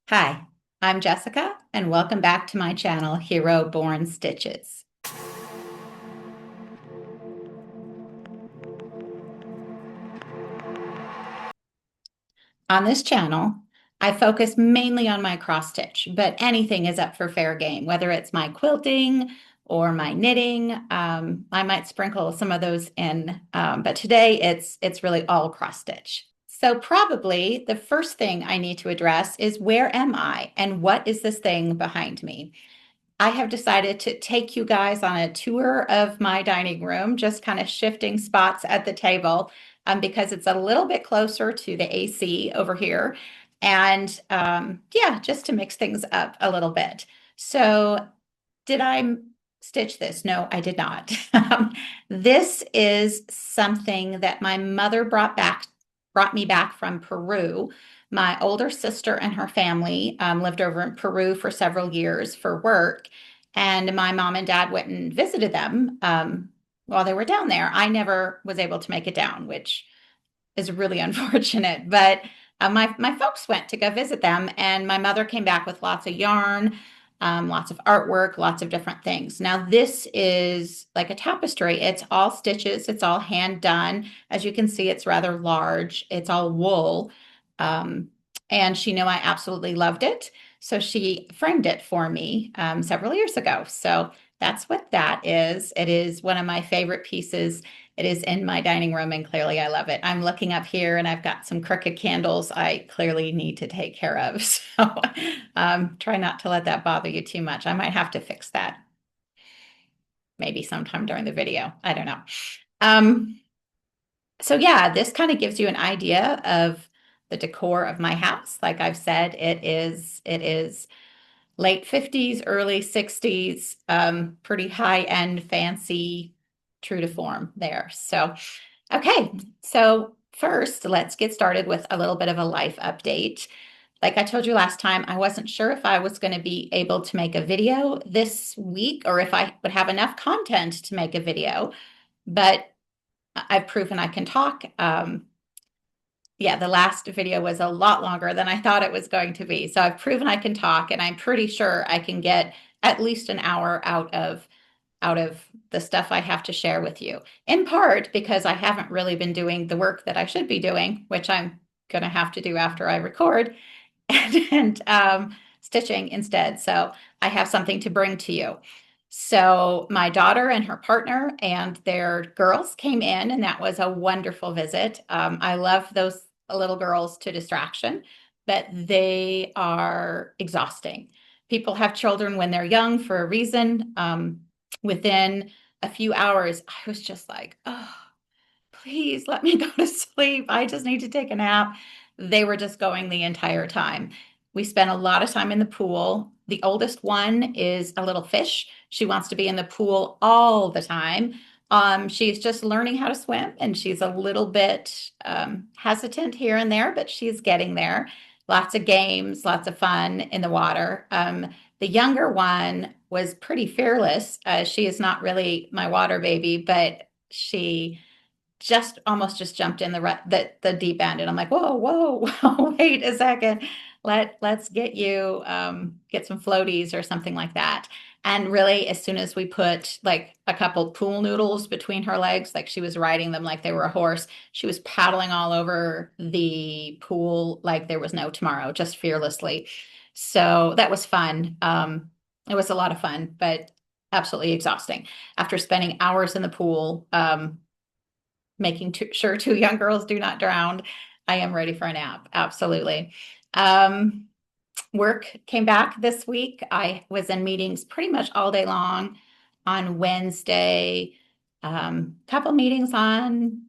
Hi, I'm Jessica, and welcome back to my channel, Hero Born Stitches. On this channel, I focus mainly on my cross stitch, but anything is up for fair game, whether it's my quilting or my knitting. I might sprinkle some of those in, but today it's really all cross stitch. So probably the first thing I need to address is where am I and what is this thing behind me? I have decided to take you guys on a tour of my dining room, just kind of shifting spots at the table because it's a little bit closer to the AC over here. And yeah, just to mix things up a little bit. So, did I stitch this? No, I did not. This is something that my mother brought me back from Peru. My older sister and her family lived over in Peru for several years for work, and my mom and dad went and visited them while they were down there. I never was able to make it down, which is really unfortunate. But my folks went to go visit them, and my mother came back with lots of yarn, lots of artwork, lots of different things. Now, this is like a tapestry. It's all stitches, it's all hand done. As you can see, it's rather large, it's all wool. Um, and she knew I absolutely loved it. So she framed it for me several years ago. So that's what that is. It is one of my favorite pieces. It is in my dining room, and clearly I love it. I'm looking up here and I've got some crooked candles I clearly need to take care of. So try not to let that bother you too much. I might have to fix that maybe sometime during the video. I don't know. Um, so yeah, this kind of gives you an idea of the decor of my house. Like I've said, it is late 50s, early 60s, pretty high-end, fancy, true to form there. So, okay, so first, let's get started with a little bit of a life update. Like I told you last time, I wasn't sure if I was going to be able to make a video this week or if I would have enough content to make a video, but I've proven I can talk. Yeah, the last video was a lot longer than I thought it was going to be. So I've proven I can talk, and I'm pretty sure I can get at least an hour out of the stuff I have to share with you. In part because I haven't really been doing the work that I should be doing, which I'm going to have to do after I record, and stitching instead. So I have something to bring to you. So my daughter and her partner and their girls came in, and that was a wonderful visit. I love those little girls to distraction, but they are exhausting. People have children when they're young for a reason. Within a few hours, I was just like, oh, please let me go to sleep. I just need to take a nap. They were just going the entire time. We spent a lot of time in the pool. The oldest one is a little fish. She wants to be in the pool all the time. She's just learning how to swim, and she's a little bit hesitant here and there, but she's getting there. Lots of games, lots of fun in the water. The younger one was pretty fearless. She is not really my water baby, but she just almost just jumped in the deep end, and I'm like, whoa, whoa, wait a second. Let's get you get some floaties or something like that. And really, as soon as we put like a couple pool noodles between her legs, like she was riding them like they were a horse, she was paddling all over the pool like there was no tomorrow, just fearlessly. So that was fun. It was a lot of fun, but absolutely exhausting. After spending hours in the pool, making sure two young girls do not drown, I am ready for a nap. Absolutely. Um, Work came back this week. I was in meetings pretty much all day long on Wednesday, couple meetings on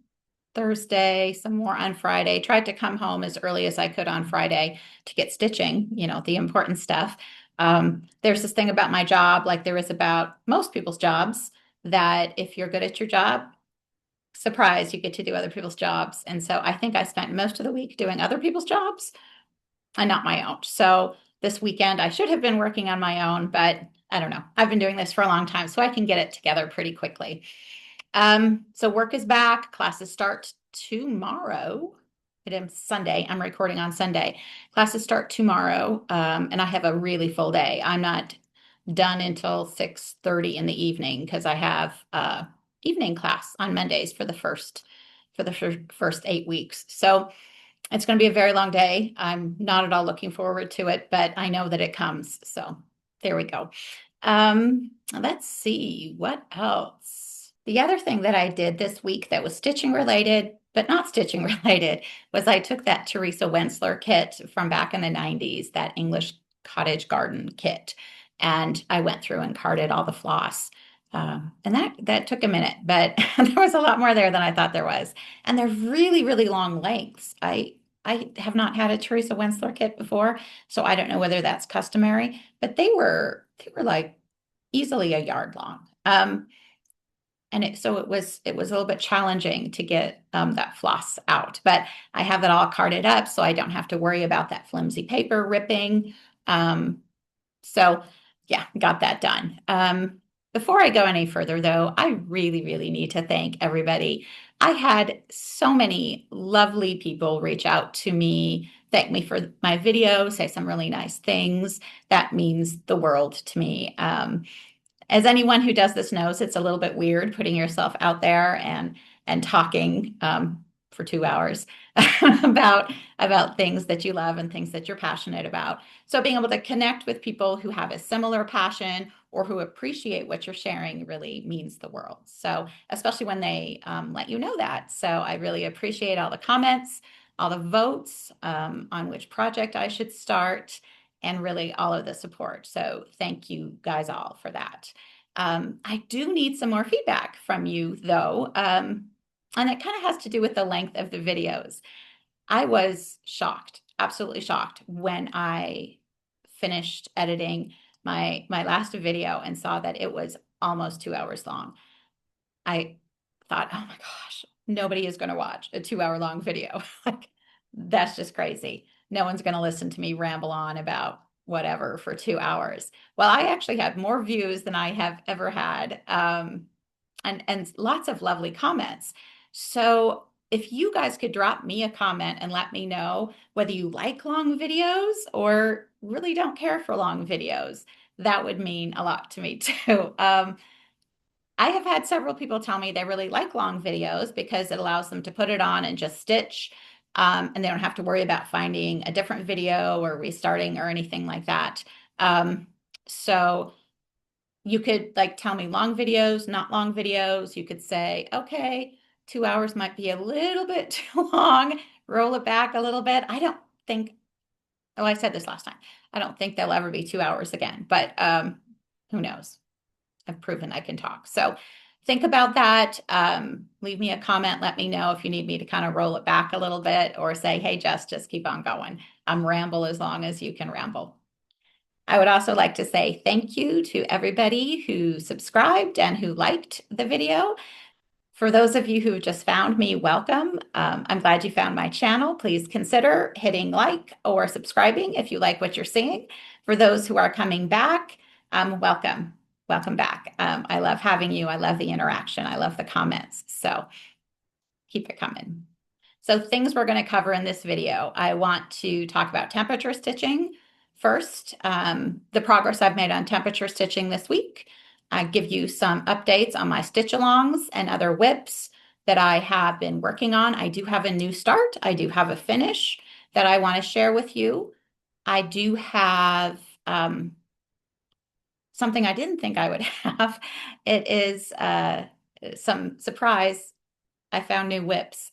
Thursday, some more on Friday. Tried to come home as early as I could on Friday to get stitching, the important stuff. There's this thing about my job, like there is about most people's jobs, that if you're good at your job, surprise, you get to do other people's jobs. And so I think I spent most of the week doing other people's jobs and not my own. So this weekend I should have been working on my own, but I don't know. I've been doing this for a long time, so I can get it together pretty quickly. So work is back. Classes start tomorrow. Sunday. I'm recording on Sunday. Classes start tomorrow, and I have a really full day. I'm not done until 6:30 in the evening because I have evening class on Mondays for the first 8 weeks. So it's going to be a very long day. I'm not at all looking forward to it, but I know that it comes. So there we go. Let's see what else. The other thing that I did this week that was stitching related, but not stitching related, was I took that Teresa Wensler kit from back in the 90s, that English cottage garden kit, and I went through and carded all the floss. And that took a minute, but there was a lot more there than I thought there was. And they're really, really long lengths. I have not had a Teresa Wensler kit before, so I don't know whether that's customary, but they were like easily a yard long. So it was a little bit challenging to get that floss out, but I have it all carded up, so I don't have to worry about that flimsy paper ripping. So yeah, got that done. Before I go any further, though, I really, really need to thank everybody. I had so many lovely people reach out to me, thank me for my video, say some really nice things. That means the world to me. As anyone who does this knows, it's a little bit weird putting yourself out there and talking for 2 hours about things that you love and things that you're passionate about. So being able to connect with people who have a similar passion or who appreciate what you're sharing really means the world. So especially when they let you know that. So I really appreciate all the comments, all the votes on which project I should start, and really all of the support. So thank you guys all for that. I do need some more feedback from you, though. And it kind of has to do with the length of the videos. I was shocked, absolutely shocked, when I finished editing my last video and saw that it was almost 2 hours long. I thought, oh my gosh, nobody is going to watch a 2 hour long video. Like, that's just crazy. No one's going to listen to me ramble on about whatever for 2 hours. Well, I actually had more views than I have ever had, and lots of lovely comments. So if you guys could drop me a comment and let me know whether you like long videos or really don't care for long videos, that would mean a lot to me too. I have had several people tell me they really like long videos because it allows them to put it on and just stitch, and they don't have to worry about finding a different video or restarting or anything like that. So you could like tell me long videos, not long videos. You could say, okay, 2 hours might be a little bit too long, roll it back a little bit. I don't think, oh, I said this last time. I don't think there'll ever be 2 hours again, but who knows? I've proven I can talk. So think about that. Leave me a comment. Let me know if you need me to kind of roll it back a little bit or say, hey, Jess, just keep on going. Ramble as long as you can ramble. I would also like to say thank you to everybody who subscribed and who liked the video. For those of you who just found me, welcome. I'm glad you found my channel. Please consider hitting like or subscribing if you like what you're seeing. For those who are coming back, welcome. Welcome back. I love having you. I love the interaction. I love the comments. So keep it coming. So things we're going to cover in this video. I want to talk about temperature stitching first, the progress I've made on temperature stitching this week. I give you some updates on my stitch-alongs and other WIPs that I have been working on. I do have a new start. I do have a finish that I want to share with you. I do have something I didn't think I would have. It is some surprise. I found new WIPs.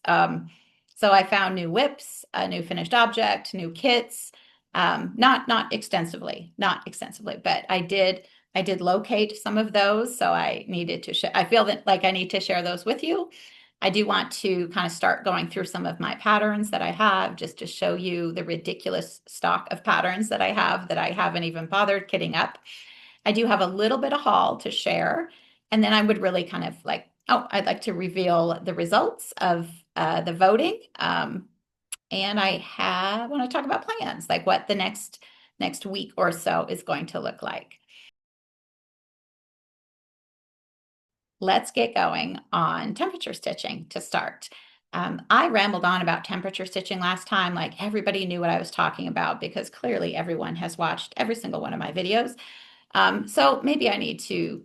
So I found new WIPs, a new finished object, new kits. Not extensively, but I did locate some of those. So I needed to I feel that like I need to share those with you. I do want to kind of start going through some of my patterns that I have just to show you the ridiculous stock of patterns that I have that I haven't even bothered kitting up. I do have a little bit of haul to share. And then I would really kind of like, I'd like to reveal the results of the voting. And I want to talk about plans, like what the next week or so is going to look like. Let's get going on temperature stitching to start. I rambled on about temperature stitching last time, like everybody knew what I was talking about because clearly everyone has watched every single one of my videos. So maybe I need to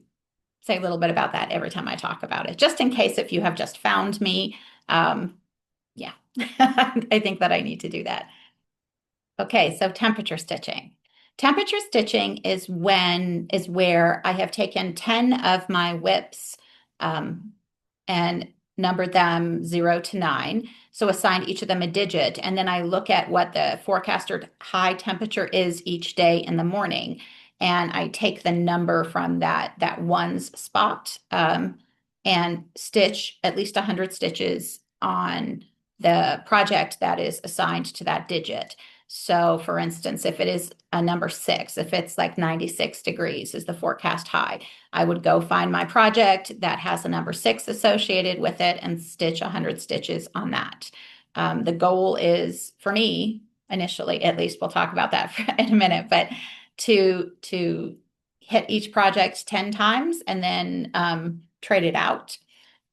say a little bit about that every time I talk about it, just in case if you have just found me. Yeah, I think that I need to do that. Okay, so temperature stitching. Temperature stitching is where I have taken 10 of my WIPs and numbered them 0 to 9. So assigned each of them a digit, and then I look at what the forecasted high temperature is each day in the morning, and I take the number from that ones spot and stitch at least 100 stitches on the project that is assigned to that digit. So for instance, if it is a number 6, if it's like 96 degrees is the forecast high, I would go find my project that has a number 6 associated with it and stitch 100 stitches on that. The goal is for me, initially, at least we'll talk about that in a minute, but to hit each project 10 times and then trade it out.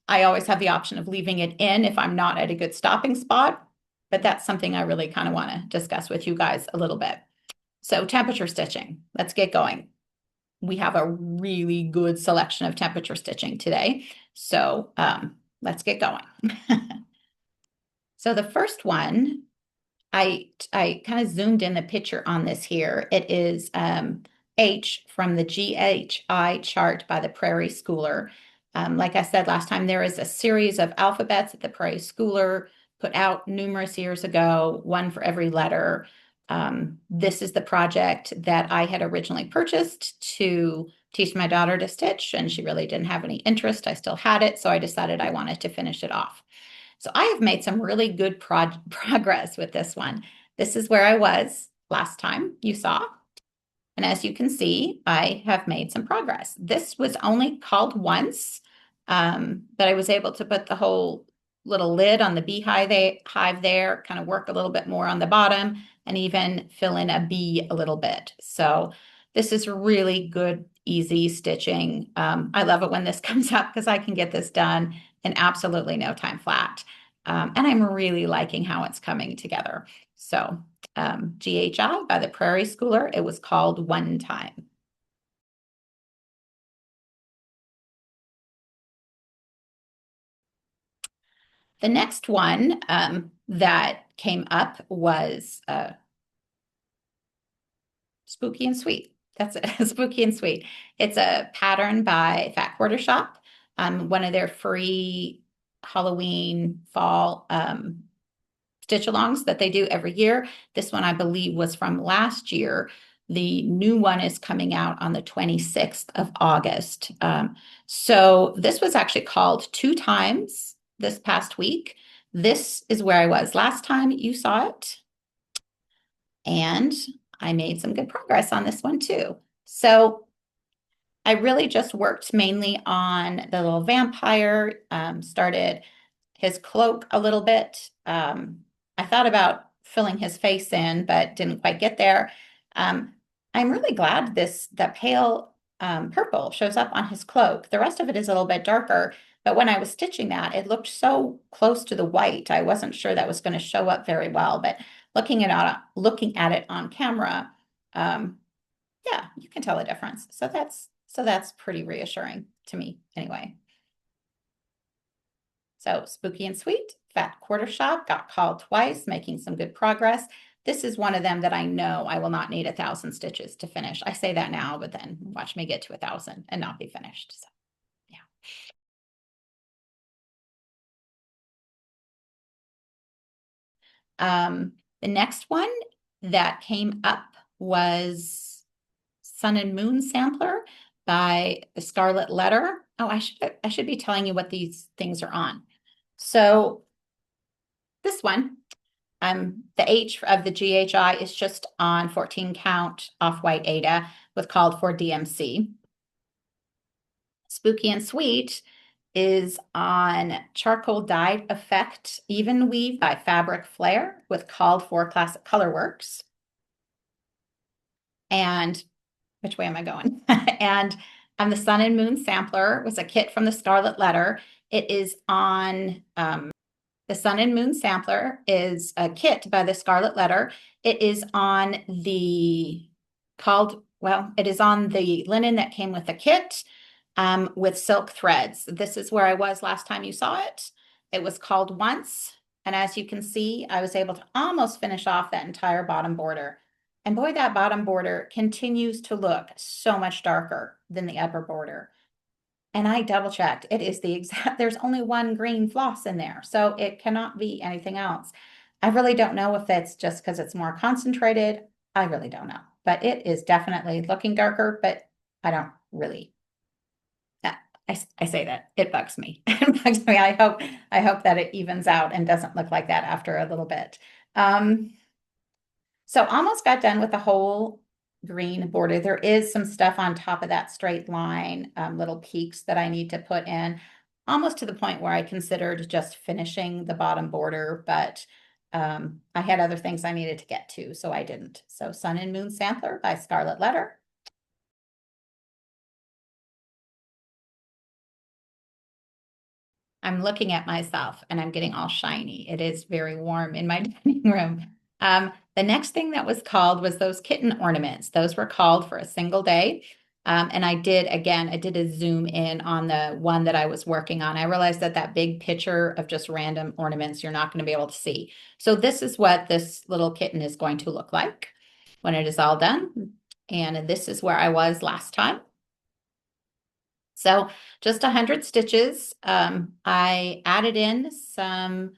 I always have the option of leaving it in if I'm not at a good stopping spot, but that's something I really kind of want to discuss with you guys a little bit. So temperature stitching, let's get going. We have a really good selection of temperature stitching today. So let's get going. So the first one, I kind of zoomed in the picture on this here. It is H from the GHI chart by the Prairie Schooler. Like I said last time, there is a series of alphabets that the Prairie Schooler put out numerous years ago, one for every letter. This is the project that I had originally purchased to teach my daughter to stitch, and she really didn't have any interest. I still had it, so I decided I wanted to finish it off. So I have made some really good progress with this one. This is where I was last time you saw. And as you can see, I have made some progress. This was only called once, but I was able to put the whole little lid on the beehive hive there, kind of work a little bit more on the bottom, and even fill in a bee a little bit. So this is really good, easy stitching. I love it when this comes up because I can get this done in absolutely no time flat. And I'm really liking how it's coming together. So GHI by the Prairie Schooler, it was called One Time. The next one that came up was Spooky and Sweet. That's it, Spooky and Sweet. It's a pattern by Fat Quarter Shop, one of their free Halloween fall stitch alongs that they do every year. This one, I believe, was from last year. The new one is coming out on the 26th of August. So this was actually called 2 times this past week. This is where I was last time you saw it. And I made some good progress on this one too. So I really just worked mainly on the little vampire, started his cloak a little bit. I thought about filling his face in, but didn't quite get there. I'm really glad that pale purple shows up on his cloak. The rest of it is a little bit darker, but when I was stitching that, it looked so close to the white. I wasn't sure that was going to show up very well, but looking at it on camera, yeah, you can tell the difference. So that's pretty reassuring to me anyway. So Spooky and Sweet, Fat Quarter Shop, got called twice, making some good progress. This is one of them that I know I will not need 1,000 stitches to finish. I say that now, but then watch me get to 1,000 and not be finished. So yeah. The next one that came up was Sun and Moon Sampler by the Scarlet Letter. Oh, I should be telling you what these things are on. So this one, the H of the GHI is just on 14 count off-white Aida with called for DMC. Spooky and Sweet is on charcoal dyed effect even weave by Fabric Flare with called for Classic Colorworks. And which way am I going? And the Sun and Moon Sampler was a kit from the Scarlet Letter. It is on The Sun and Moon Sampler is a kit by the Scarlet Letter. It is on the it is on the linen that came with the kit with silk threads. This is where I was last time you saw it. It was called Once. And as you can see, I was able to almost finish off that entire bottom border. And boy, that bottom border continues to look so much darker than the upper border. And I double checked. It is the exact, there's only one green floss in there. So it cannot be anything else. I really don't know if that's just because it's more concentrated. I really don't know. But it is definitely looking darker, but I don't really. I say that it bugs me. It bugs me. I hope that it evens out and doesn't look like that after a little bit. So almost got done with the whole green border. There is some stuff on top of that straight line, little peaks that I need to put in, almost to the point where I considered just finishing the bottom border, but I had other things I needed to get to, so I didn't. So Sun and Moon Sampler by Scarlet Letter. I'm looking at myself and I'm getting all shiny. It is very warm in my dining room. The next thing that was called was those kitten ornaments. Those were called for a single day. And I did a zoom in on the one that I was working on. I realized that that big picture of just random ornaments, you're not going to be able to see. So this is what this little kitten is going to look like when it is all done. And this is where I was last time. So just 100 stitches. I added in some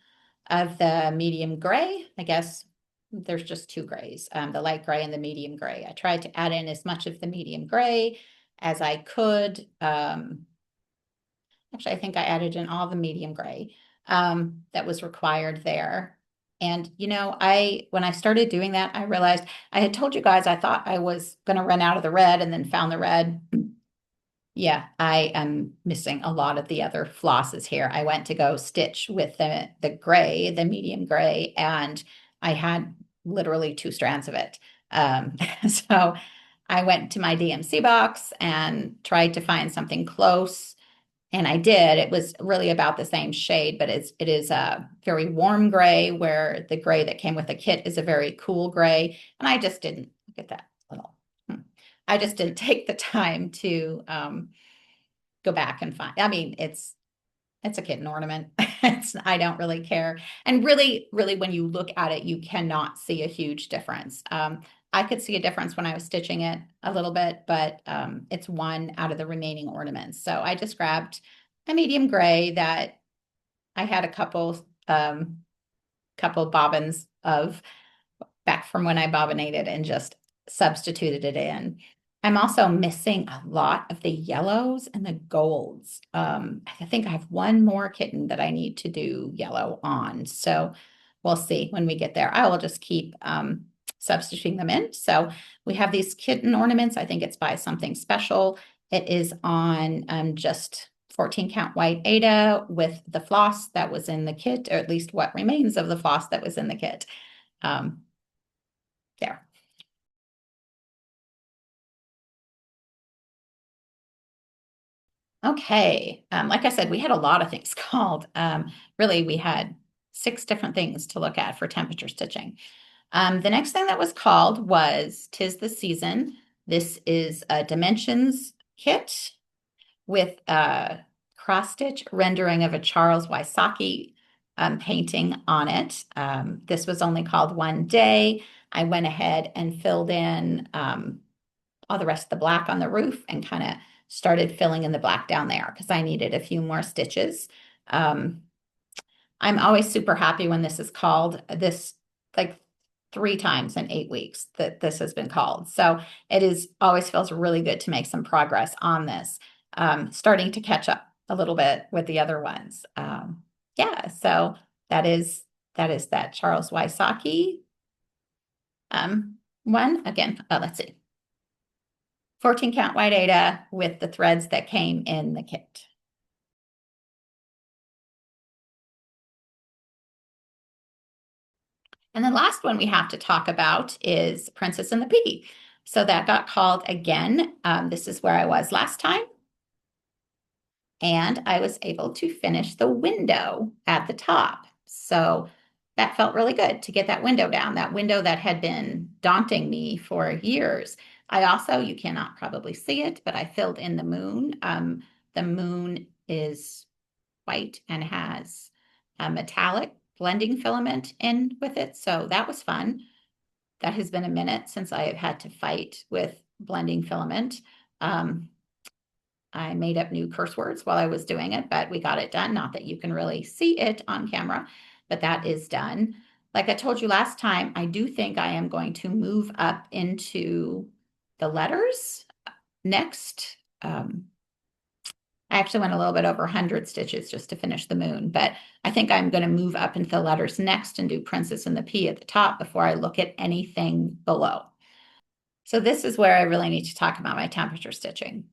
of the medium gray. I guess there's just two grays, the light gray and the medium gray. I tried to add in as much of the medium gray as I could. Actually, I think I added in all the medium gray that was required there. And, you know, when I started doing that, I realized I had told you guys I thought I was going to run out of the red and then found the red. Yeah, I am missing a lot of the other flosses here. I went to go stitch with the gray, the medium gray, and I had literally two strands of it. So I went to my DMC box and tried to find something close, and I did. It was really about the same shade, but it is a very warm gray, where the gray that came with the kit is a very cool gray. And I just didn't look at that little. I just didn't take the time to go back and find. I mean, it's a kitten ornament. I don't really care. And really, really, when you look at it, you cannot see a huge difference. I could see a difference when I was stitching it a little bit, but it's one out of the remaining ornaments. So I just grabbed a medium gray that I had a couple bobbins of back from when I bobbinated and just substituted it in. I'm also missing a lot of the yellows and the golds. I think I have one more kitten that I need to do yellow on. So we'll see when we get there. I will just keep substituting them in. So we have these kitten ornaments. I think it's by Something Special. It is on just 14 count white Aida with the floss that was in the kit, or at least what remains of the floss that was in the kit. There. Okay. Like I said, we had a lot of things called. Really, we had 6 different things to look at for temperature stitching. The next thing that was called was Tis the Season. This is a dimensions kit with a cross stitch rendering of a Charles Wysocki painting on it. This was only called one day. I went ahead and filled in all the rest of the black on the roof and kind of started filling in the black down there because I needed a few more stitches. I'm always super happy when this is called. This like 3 times in 8 weeks that this has been called. So it is always feels really good to make some progress on this. Starting to catch up a little bit with the other ones. Yeah, so that is that Charles Wysocki one. Again, let's see. 14 count white Aida with the threads that came in the kit. And the last one we have to talk about is Princess and the Pea. So that got called again. This is where I was last time. And I was able to finish the window at the top. So that felt really good to get that window down, that window that had been daunting me for years. I also, you cannot probably see it, but I filled in the moon. The moon is white and has a metallic blending filament in with it. So that was fun. That has been a minute since I have had to fight with blending filament. I made up new curse words while I was doing it, but we got it done. Not that you can really see it on camera, but that is done. Like I told you last time, I do think I am going to move up into the letters next. I actually went a little bit over 100 stitches just to finish the moon, but I think I'm going to move up into the letters next and do Princess and the Pea at the top before I look at anything below. So this is where I really need to talk about my temperature stitching.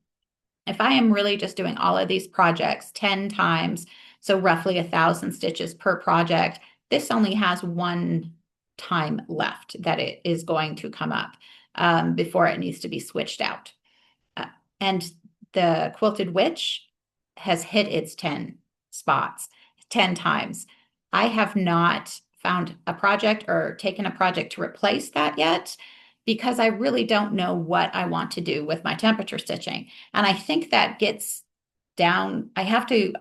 If I am really just doing all of these projects 10 times, so roughly 1,000 stitches per project, this only has one time left that it is going to come up before it needs to be switched out. And the Quilted Witch has hit its 10 spots 10 times. I have not found a project or taken a project to replace that yet because I really don't know what I want to do with my temperature stitching. And I think that gets down, I have to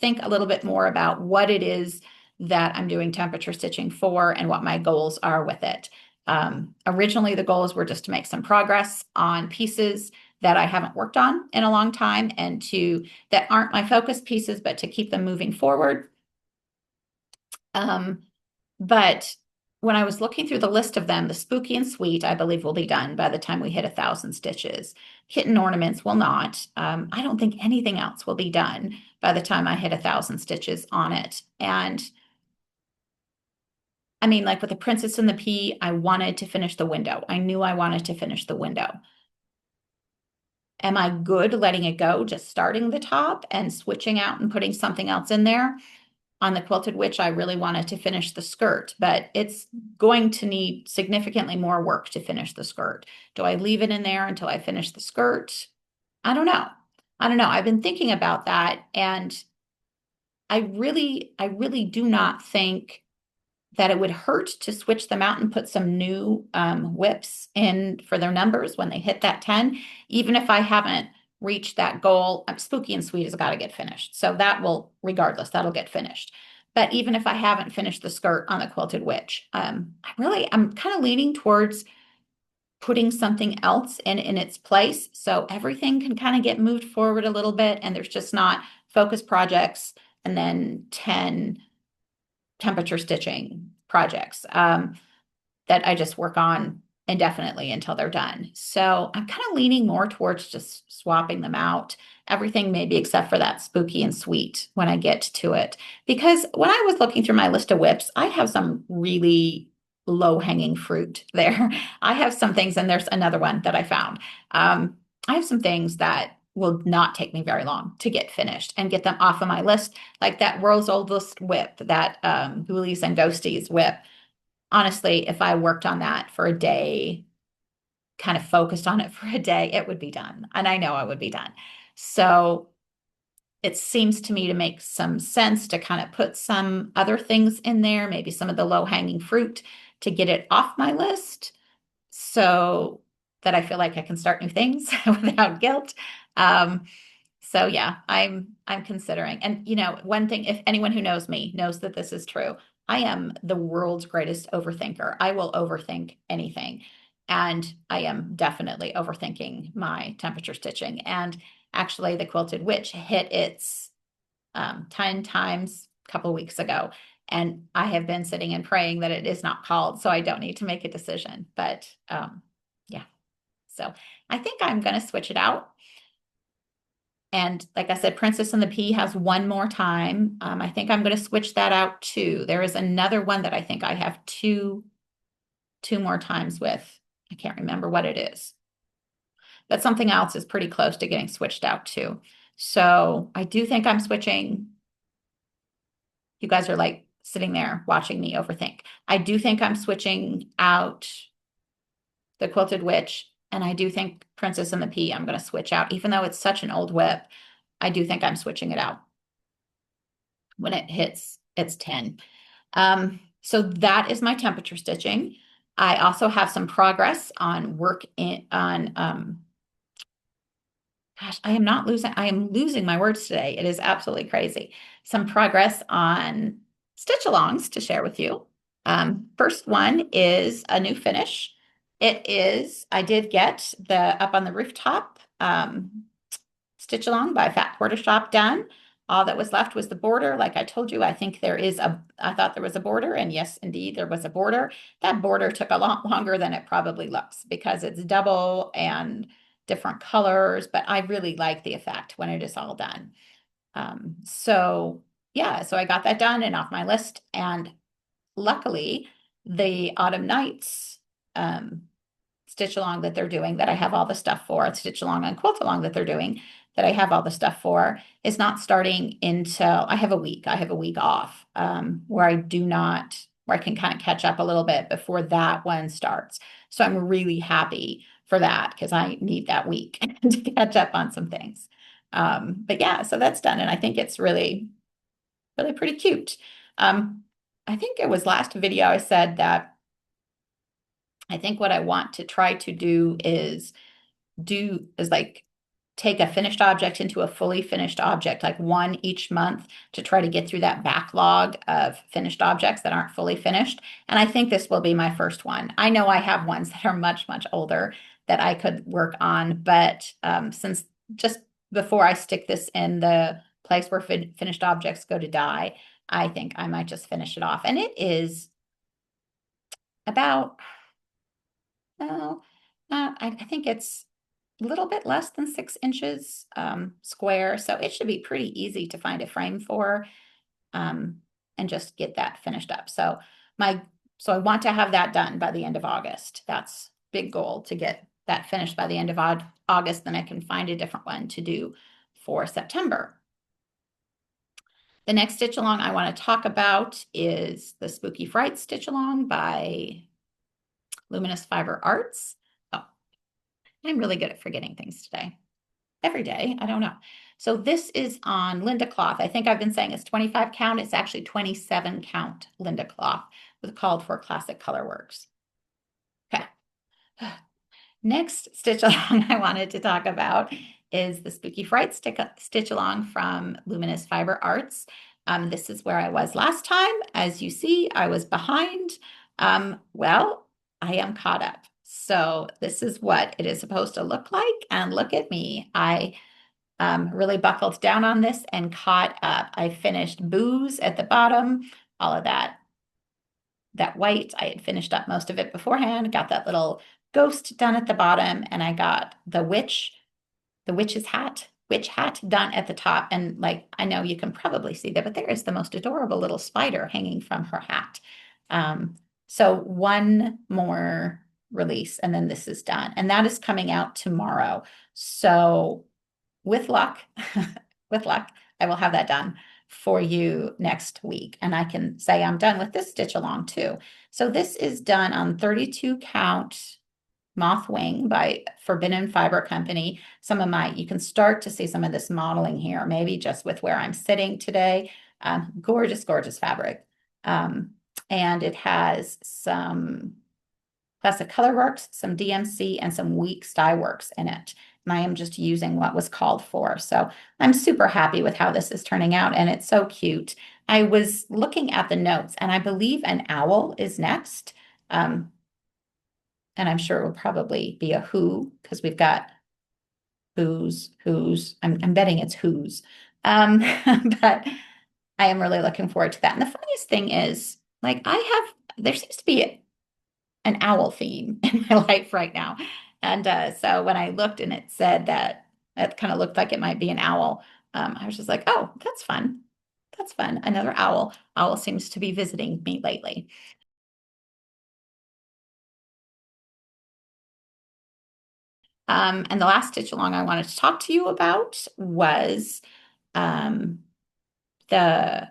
think a little bit more about what it is that I'm doing temperature stitching for and what my goals are with it. Originally, the goals were just to make some progress on pieces that I haven't worked on in a long time and that aren't my focus pieces, but to keep them moving forward. But when I was looking through the list of them, the Spooky and Sweet, I believe, will be done by the time we hit 1,000 stitches. Kitten ornaments will not. I don't think anything else will be done by the time I hit 1,000 stitches on it. And I mean, like with the Princess and the Pea, I wanted to finish the window. I knew I wanted to finish the window. Am I good letting it go, just starting the top and switching out and putting something else in there? On the Quilted Witch, I really wanted to finish the skirt, but it's going to need significantly more work to finish the skirt. Do I leave it in there until I finish the skirt? I don't know. I've been thinking about that, and I really do not think that it would hurt to switch them out and put some new WIPs in for their numbers when they hit that 10, even if I haven't reached that goal. Spooky and Sweet has got to get finished. So that will, regardless, that'll get finished. But even if I haven't finished the skirt on the Quilted Witch, I'm kind of leaning towards putting something else in its place. So everything can kind of get moved forward a little bit and there's just not focus projects and then 10 temperature stitching projects that I just work on indefinitely until they're done. So I'm kind of leaning more towards just swapping them out. Everything maybe except for that Spooky and Sweet when I get to it. Because when I was looking through my list of WIPs, I have some really low-hanging fruit there. I have some things, and there's another one that I found. I have some things that will not take me very long to get finished and get them off of my list, like that World's Oldest WIP, that Ghoulies and Ghosties WIP. Honestly, if I worked on that for a day, kind of focused on it for a day, it would be done. And I know I would be done. So it seems to me to make some sense to kind of put some other things in there, maybe some of the low-hanging fruit to get it off my list so that I feel like I can start new things without guilt. So yeah, I'm considering. And one thing, if anyone who knows me knows that this is true, I am the world's greatest overthinker. I will overthink anything. And I am definitely overthinking my temperature stitching. And actually, the Quilted Witch hit its 10 times a couple of weeks ago. And I have been sitting and praying that it is not called, so I don't need to make a decision. But yeah, so I think I'm going to switch it out. And like I said, Princess and the Pea has one more time. I think I'm going to switch that out too. There is another one that I think I have two more times with. I can't remember what it is. But something else is pretty close to getting switched out too. So I do think I'm switching. You guys are like sitting there watching me overthink. I do think I'm switching out the Quilted Witch. And I do think Princess and the Pea I'm going to switch out. Even though it's such an old WIP, I do think I'm switching it out when it hits It's 10. So that is my temperature stitching. I also have some progress on gosh, I am losing my words today. It is absolutely crazy. Some progress on stitch alongs to share with you. First one is a new finish. I did get the Up on the Rooftop stitch along by Fat Quarter Shop done. All that was left was the border. Like I told you, I thought there was a border, and yes, indeed, there was a border. That border took a lot longer than it probably looks because it's double and different colors, but I really like the effect when it is all done. So yeah, so I got that done and off my list. And luckily, the Autumn Nights stitch along that they're doing that I have all the stuff for, stitch along and quilt along that they're doing that I have all the stuff for is not starting until I have a week. I have a week off where I can kind of catch up a little bit before that one starts. So I'm really happy for that because I need that week to catch up on some things. But yeah, so that's done. And I think it's really, really pretty cute. I think it was last video I said that I think what I want to try to do is like take a finished object into a fully finished object, like one each month to try to get through that backlog of finished objects that aren't fully finished. And I think this will be my first one. I know I have ones that are much, much older that I could work on, but since just before I stick this in the place where finished objects go to die, I think I might just finish it off. And it is about, oh, I think it's a little bit less than 6 inches square. So it should be pretty easy to find a frame for and just get that finished up. So I want to have that done by the end of August. That's big goal to get that finished by the end of August. Then I can find a different one to do for September. The next stitch along I want to talk about is the Spooky Fright stitch along by Luminous Fiber Arts. Oh, I'm really good at forgetting things today. Every day, I don't know. So this is on Linda cloth. I think I've been saying it's 25 count. It's actually 27 count Linda cloth with called for classic color works. Okay. Next stitch along I wanted to talk about is the Spooky Fright stitch along from Luminous Fiber Arts. This is where I was last time. As you see, I was behind. Well, I am caught up. So this is what it is supposed to look like. And look at me. I really buckled down on this and caught up. I finished booze at the bottom, all of that white. I had finished up most of it beforehand, got that little ghost done at the bottom, and I got the witch hat done at the top. And like, I know you can probably see that, but there is the most adorable little spider hanging from her hat. So one more release and then this is done. And that is coming out tomorrow. So with luck, I will have that done for you next week. And I can say I'm done with this stitch along too. So this is done on 32 count Moth Wing by Forbidden Fiber Company. You can start to see some of this modeling here, maybe just with where I'm sitting today. Gorgeous, gorgeous fabric. And it has some Classic Color Works, some DMC, and some Weeks Dye Works in it. And I am just using what was called for. So I'm super happy with how this is turning out, and it's so cute. I was looking at the notes, and I believe an owl is next. And I'm sure it will probably be a who, because we've got who's. I'm betting it's who's. But I am really looking forward to that. And the funniest thing is, like, there seems to be an owl theme in my life right now. And so when I looked and it said that it kind of looked like it might be an owl, I was just like, oh, that's fun. That's fun. Another owl. Owl seems to be visiting me lately. And the last stitch along I wanted to talk to you about was the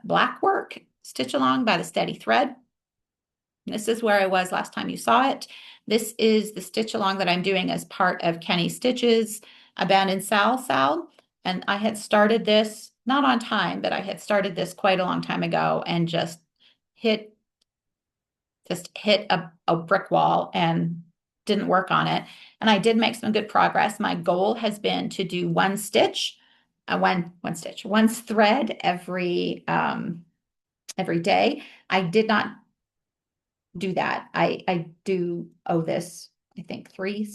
black work stitch along by the Steady Thread. This is where I was last time you saw it. This is the stitch along that I'm doing as part of Kenny Stitch's Abandoned Sal. And I had started this not on time, but I had started this quite a long time ago and hit hit a brick wall and didn't work on it. And I did make some good progress. My goal has been to do one stitch, one thread every day. I did not do that. I do owe this, I think, three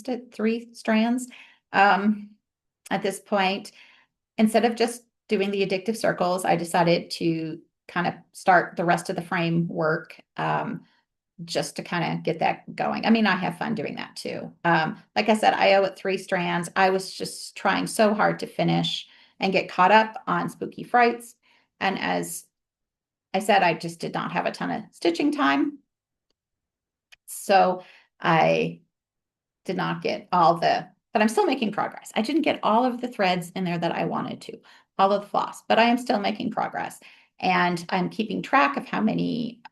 strands at this point. Instead of just doing the addictive circles, I decided to kind of start the rest of the framework just to kind of get that going. I mean, I have fun doing that too. Like I said, I owe it 3 strands. I was just trying so hard to finish and get caught up on Spooky Frights. And as I said, I just did not have a ton of stitching time. So I did not get but I'm still making progress. I didn't get all of the threads in there that I wanted to, all of the floss, but I am still making progress. And I'm keeping track of how many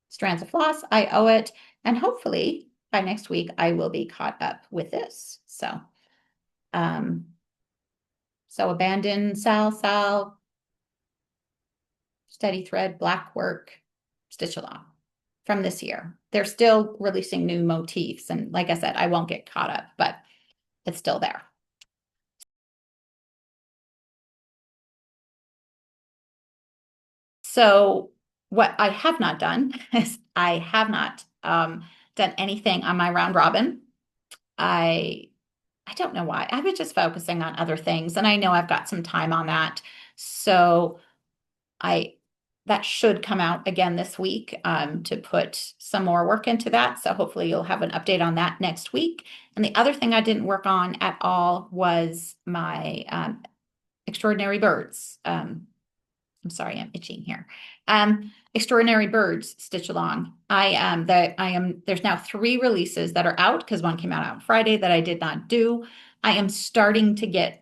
strands of floss I owe it. And hopefully by next week, I will be caught up with this. So abandon, Sal, steady thread, black work, stitch along from this year. They're still releasing new motifs. And like I said, I won't get caught up, but it's still there. So what I have not done is I have not done anything on my round robin. I don't know why. I was just focusing on other things, and I know I've got some time on that. So I that should come out again this week to put some more work into that. So hopefully you'll have an update on that next week. And the other thing I didn't work on at all was my Extraordinary Birds. I'm sorry, I'm itching here. Extraordinary Birds Stitch Along. There's now 3 releases that are out because one came out on Friday that I did not do. I am starting to get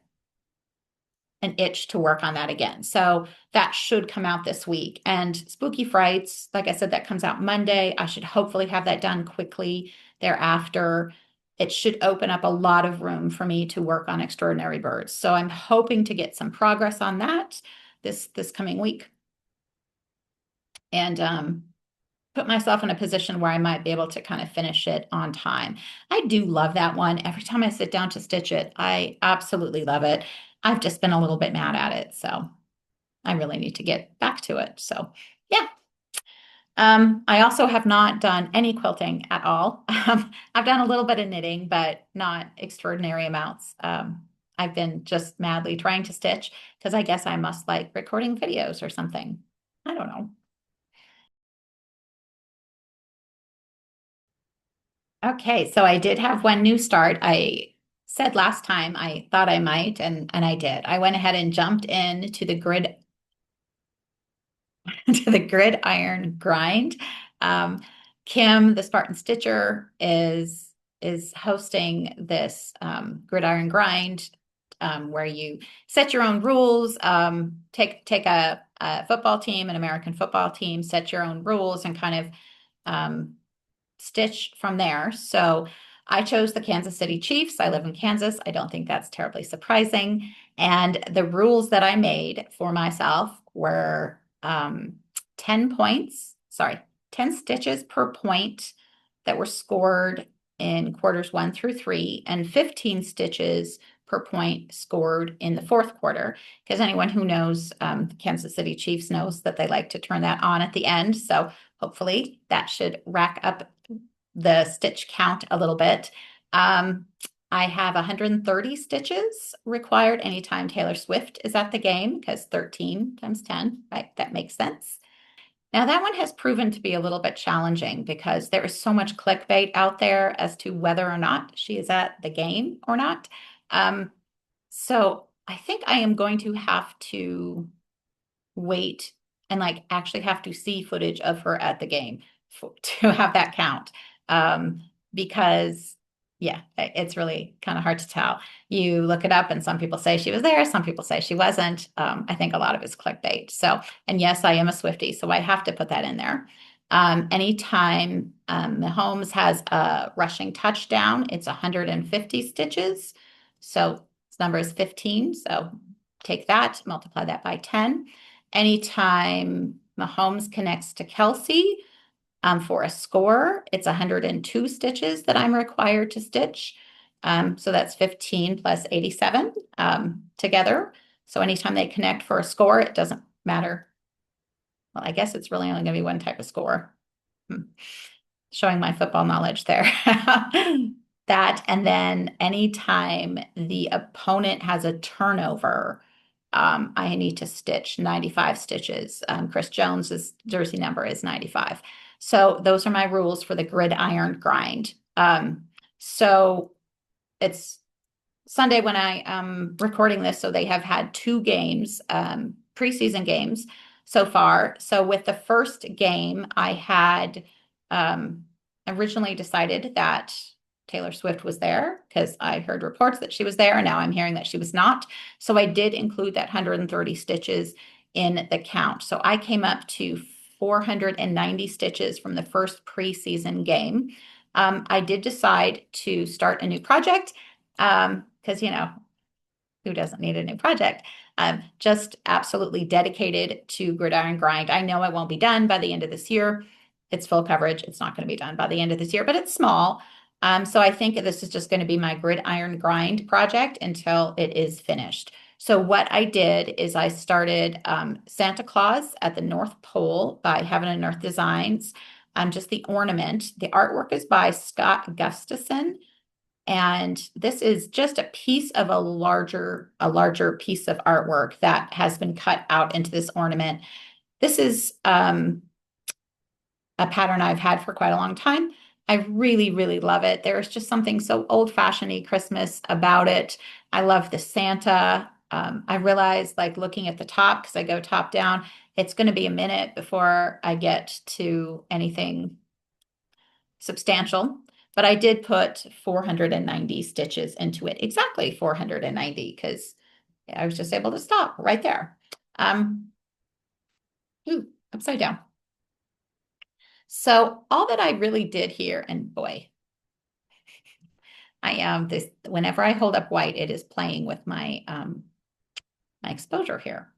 an itch to work on that again. So that should come out this week. And Spooky Frights, like I said, that comes out Monday. I should hopefully have that done quickly thereafter. It should open up a lot of room for me to work on Extraordinary Birds. So I'm hoping to get some progress on that this coming week and put myself in a position where I might be able to kind of finish it on time. I do love that one. Every time I sit down to stitch it, I absolutely love it. I've just been a little bit mad at it, so I really need to get back to it. So yeah. I also have not done any quilting at all. I've done a little bit of knitting, but not extraordinary amounts. I've been just madly trying to stitch because I guess I must like recording videos or something. I don't know. Okay, so I did have one new start. I said last time I thought I might, and I did. I went ahead and jumped in to the to the Gridiron Grind. Kim, the Spartan Stitcher, is hosting this Gridiron Grind where you set your own rules. Take a football team, an American football team, set your own rules, and kind of stitch from there. So I chose the Kansas City Chiefs. I live in Kansas. I don't think that's terribly surprising. And the rules that I made for myself were 10 points, sorry, 10 stitches per point that were scored in quarters 1 through 3, and 15 stitches per point scored in the 4th quarter. Because anyone who knows the Kansas City Chiefs knows that they like to turn that on at the end. So hopefully that should rack up the stitch count a little bit. I have 130 stitches required anytime Taylor Swift is at the game because 13 times 10, right? That makes sense. Now that one has proven to be a little bit challenging because there is so much clickbait out there as to whether or not she is at the game or not. So I think I am going to have to wait and like actually have to see footage of her at the game to have that count. Because yeah, it's really kind of hard to tell. You look it up and some people say she was there, some people say she wasn't. I think a lot of it's clickbait. So, and yes, I am a Swiftie, so I have to put that in there. Anytime Mahomes has a rushing touchdown, it's 150 stitches. So this number is 15. So take that, multiply that by 10. Anytime Mahomes connects to Kelsey for a score, it's 102 stitches that I'm required to stitch. So that's 15 plus 87 together. So anytime they connect for a score, it doesn't matter. Well, I guess it's really only going to be one type of score. Showing my football knowledge there. That, and then anytime the opponent has a turnover, I need to stitch 95 stitches. Chris Jones's jersey number is 95. So those are my rules for the Gridiron Grind. So it's Sunday when I am recording this, so they have had 2 games, preseason games so far. So with the first game, I had originally decided that Taylor Swift was there because I heard reports that she was there, and now I'm hearing that she was not. So I did include that 130 stitches in the count. So I came up to 490 stitches from the first preseason game. I did decide to start a new project because, who doesn't need a new project? Just absolutely dedicated to Gridiron Grind. I know I won't be done by the end of this year. It's full coverage. It's not going to be done by the end of this year, but it's small. So I think this is just going to be my Gridiron Grind project until it is finished. So what I did is I started Santa Claus at the North Pole by Heaven and Earth Designs. Just the ornament. The artwork is by Scott Gustafson. And this is just a piece of a larger piece of artwork that has been cut out into this ornament. This is a pattern I've had for quite a long time. I really, really love it. There's just something so old-fashioned-y Christmas about it. I love the Santa. I realize, like, looking at the top, because I go top down, it's going to be a minute before I get to anything substantial. But I did put 490 stitches into it, exactly 490, because I was just able to stop right there. Ooh, upside down. So all that I really did here, and boy, I am this, whenever I hold up white, it is playing with my my exposure here,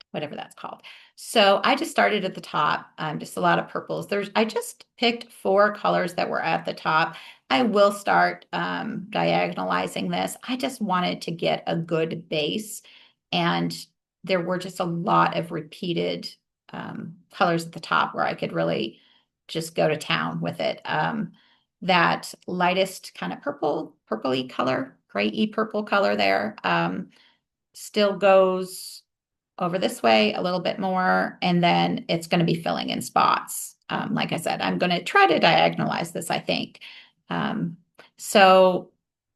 whatever that's called. So I just started at the top, just a lot of purples. I just picked 4 colors that were at the top. I will start diagonalizing this. I just wanted to get a good base, and there were just a lot of repeated colors at the top where I could really just go to town with it. That lightest kind of purpley color, gray-y purple color there, still goes over this way a little bit more, and then it's going to be filling in spots. Like I said, I'm going to try to diagonalize this, I think. So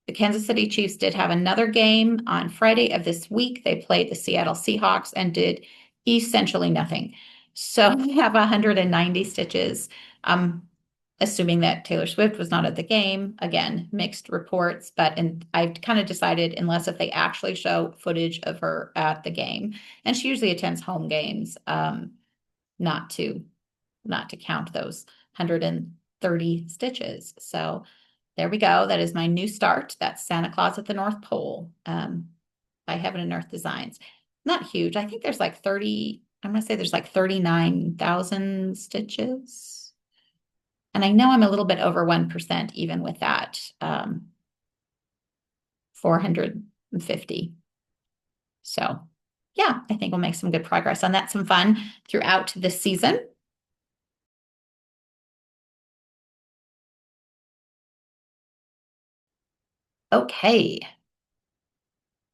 the Kansas City Chiefs did have another game on Friday of this week. They played the Seattle Seahawks and did essentially nothing. So we have 190 stitches. Assuming that Taylor Swift was not at the game. Again, mixed reports, but I've kind of decided, unless if they actually show footage of her at the game, and she usually attends home games, not to count those 130 stitches. So there we go. That is my new start. That's Santa Claus at the North Pole by Heaven and Earth Designs. Not huge. I think there's like 30, I'm going to say there's like 39,000 stitches. And I know I'm a little bit over 1% even with that, 450. So yeah, I think we'll make some good progress on that, some fun throughout the season. Okay.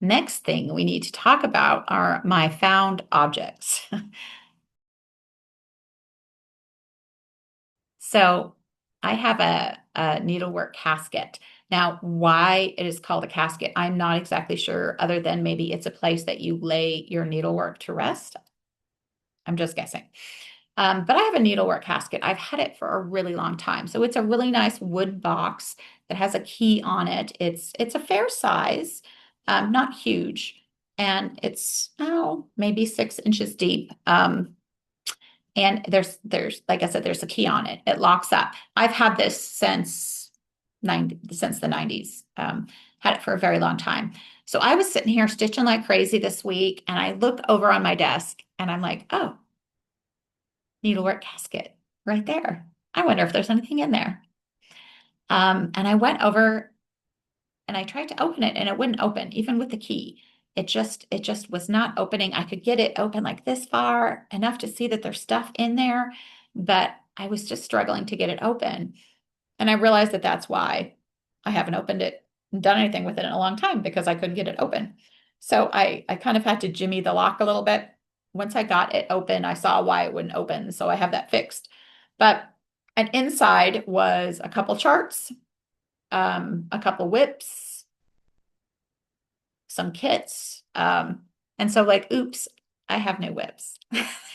Next thing we need to talk about are my found objects. So I have a needlework casket. Now, why it is called a casket, I'm not exactly sure, other than maybe it's a place that you lay your needlework to rest. I'm just guessing. But I have a needlework casket. I've had it for a really long time. So it's a really nice wood box that has a key on it. It's a fair size, not huge, and it's maybe 6 inches deep. And there's like I said, there's a key on it. It locks up. I've had this since since the 90s. Had it for a very long time. So I was sitting here stitching like crazy this week, and I look over on my desk and I'm like, oh, Needlework Casket right there. I wonder if there's anything in there. And I went over and I tried to open it and it wouldn't open, even with the key. It just was not opening. I could get it open like this far, enough to see that there's stuff in there, but I was just struggling to get it open. And I realized that that's why I haven't opened it and done anything with it in a long time, because I couldn't get it open. So I kind of had to jimmy the lock a little bit. Once I got it open, I saw why it wouldn't open. So I have that fixed. But and inside was a couple charts, a couple WIPs, some kits. And so like, oops, I have no WIPs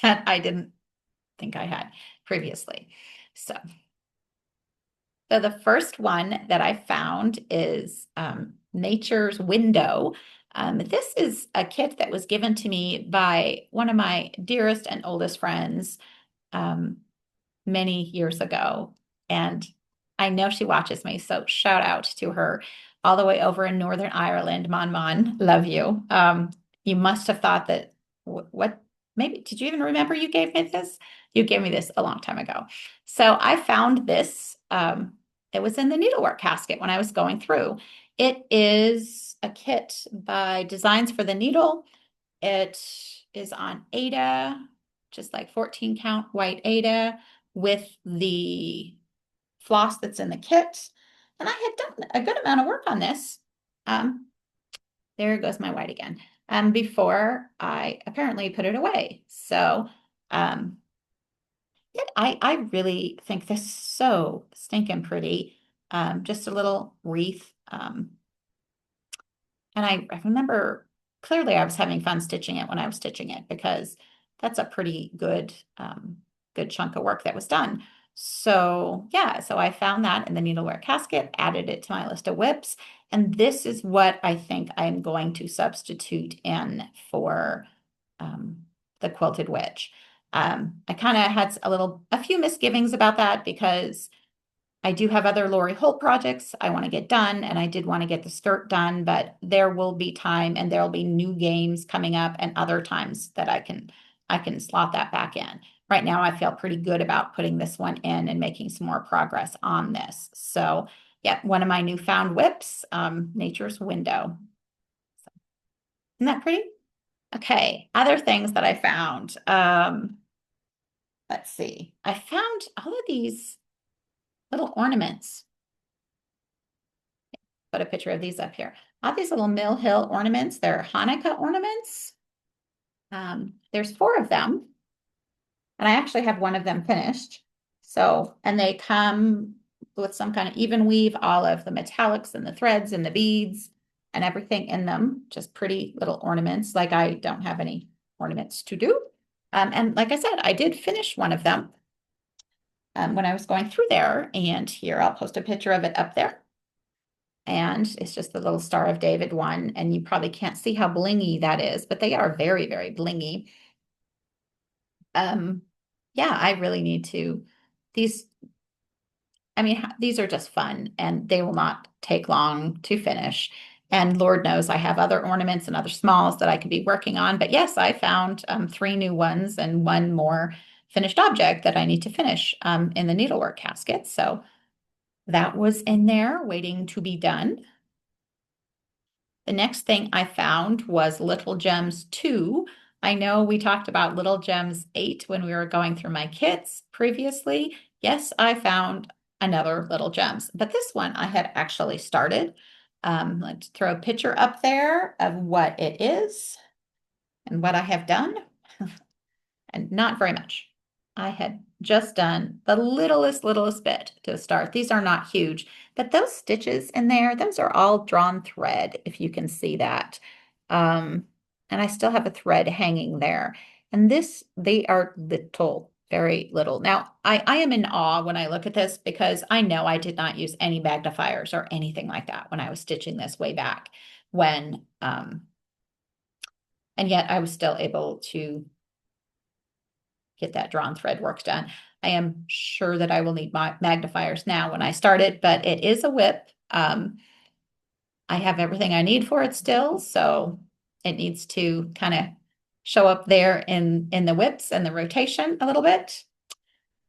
that I didn't think I had previously. So the first one that I found is Nature's Window. This is a kit that was given to me by one of my dearest and oldest friends many years ago. And I know she watches me, so shout out to her all the way over in Northern Ireland. Mon, love you. You must have thought that, what, maybe, did you even remember you gave me this? You gave me this a long time ago. So I found this. It was in the Needlework Casket when I was going through. It is a kit by Designs for the Needle. It is on Aida, just like 14 count white Aida with the floss that's in the kit. And I had done a good amount of work on this. There goes my white again. Before I apparently put it away. So I really think this is so stinking pretty. Just a little wreath. And I remember clearly I was having fun stitching it when I was stitching it, because that's a pretty good, good chunk of work that was done. So yeah, so I found that in the Needlework Casket, added it to my list of WIPs, and this is what I think I'm going to substitute in for the Quilted Witch. I kind of had a few misgivings about that, because I do have other Lori Holt projects I want to get done, and I did want to get the skirt done, but there will be time and there'll be new games coming up and other times that I can slot that back in. Right now, I feel pretty good about putting this one in and making some more progress on this. So yeah, one of my newfound WIPs, Nature's Window. So, isn't that pretty? Okay, other things that I found. Let's see. I found all of these little ornaments. Put a picture of these up here. All these little Mill Hill ornaments. They're Hanukkah ornaments. There's 4 of them. And I actually have one of them finished. So, and they come with some kind of even weave, all of the metallics and the threads and the beads and everything in them. Just pretty little ornaments. Like, I don't have any ornaments to do. And like I said, I did finish one of them when I was going through there. And here, I'll post a picture of it up there. And it's just the little Star of David one. And you probably can't see how blingy that is, but they are very, very blingy. Yeah, I really need to, these, I mean, these are just fun, and they will not take long to finish. And Lord knows I have other ornaments and other smalls that I could be working on. But yes, I found 3 new ones and one more finished object that I need to finish in the Needlework Casket. So that was in there waiting to be done. The next thing I found was Little Gems 2. I know we talked about Little Gems 8 when we were going through my kits previously. Yes, I found another Little Gems, but this one I had actually started. Let's throw a picture up there of what it is and what I have done, and not very much. I had just done the littlest bit to start. These are not huge, but those stitches in there, those are all drawn thread, if you can see that. And I still have a thread hanging there. And they are little, very little. Now, I am in awe when I look at this, because I know I did not use any magnifiers or anything like that when I was stitching this way back when, and yet I was still able to get that drawn thread work done. I am sure that I will need my magnifiers now when I start it, but it is a WIP. I have everything I need for it still, so it needs to kind of show up there in the WIPs and the rotation a little bit.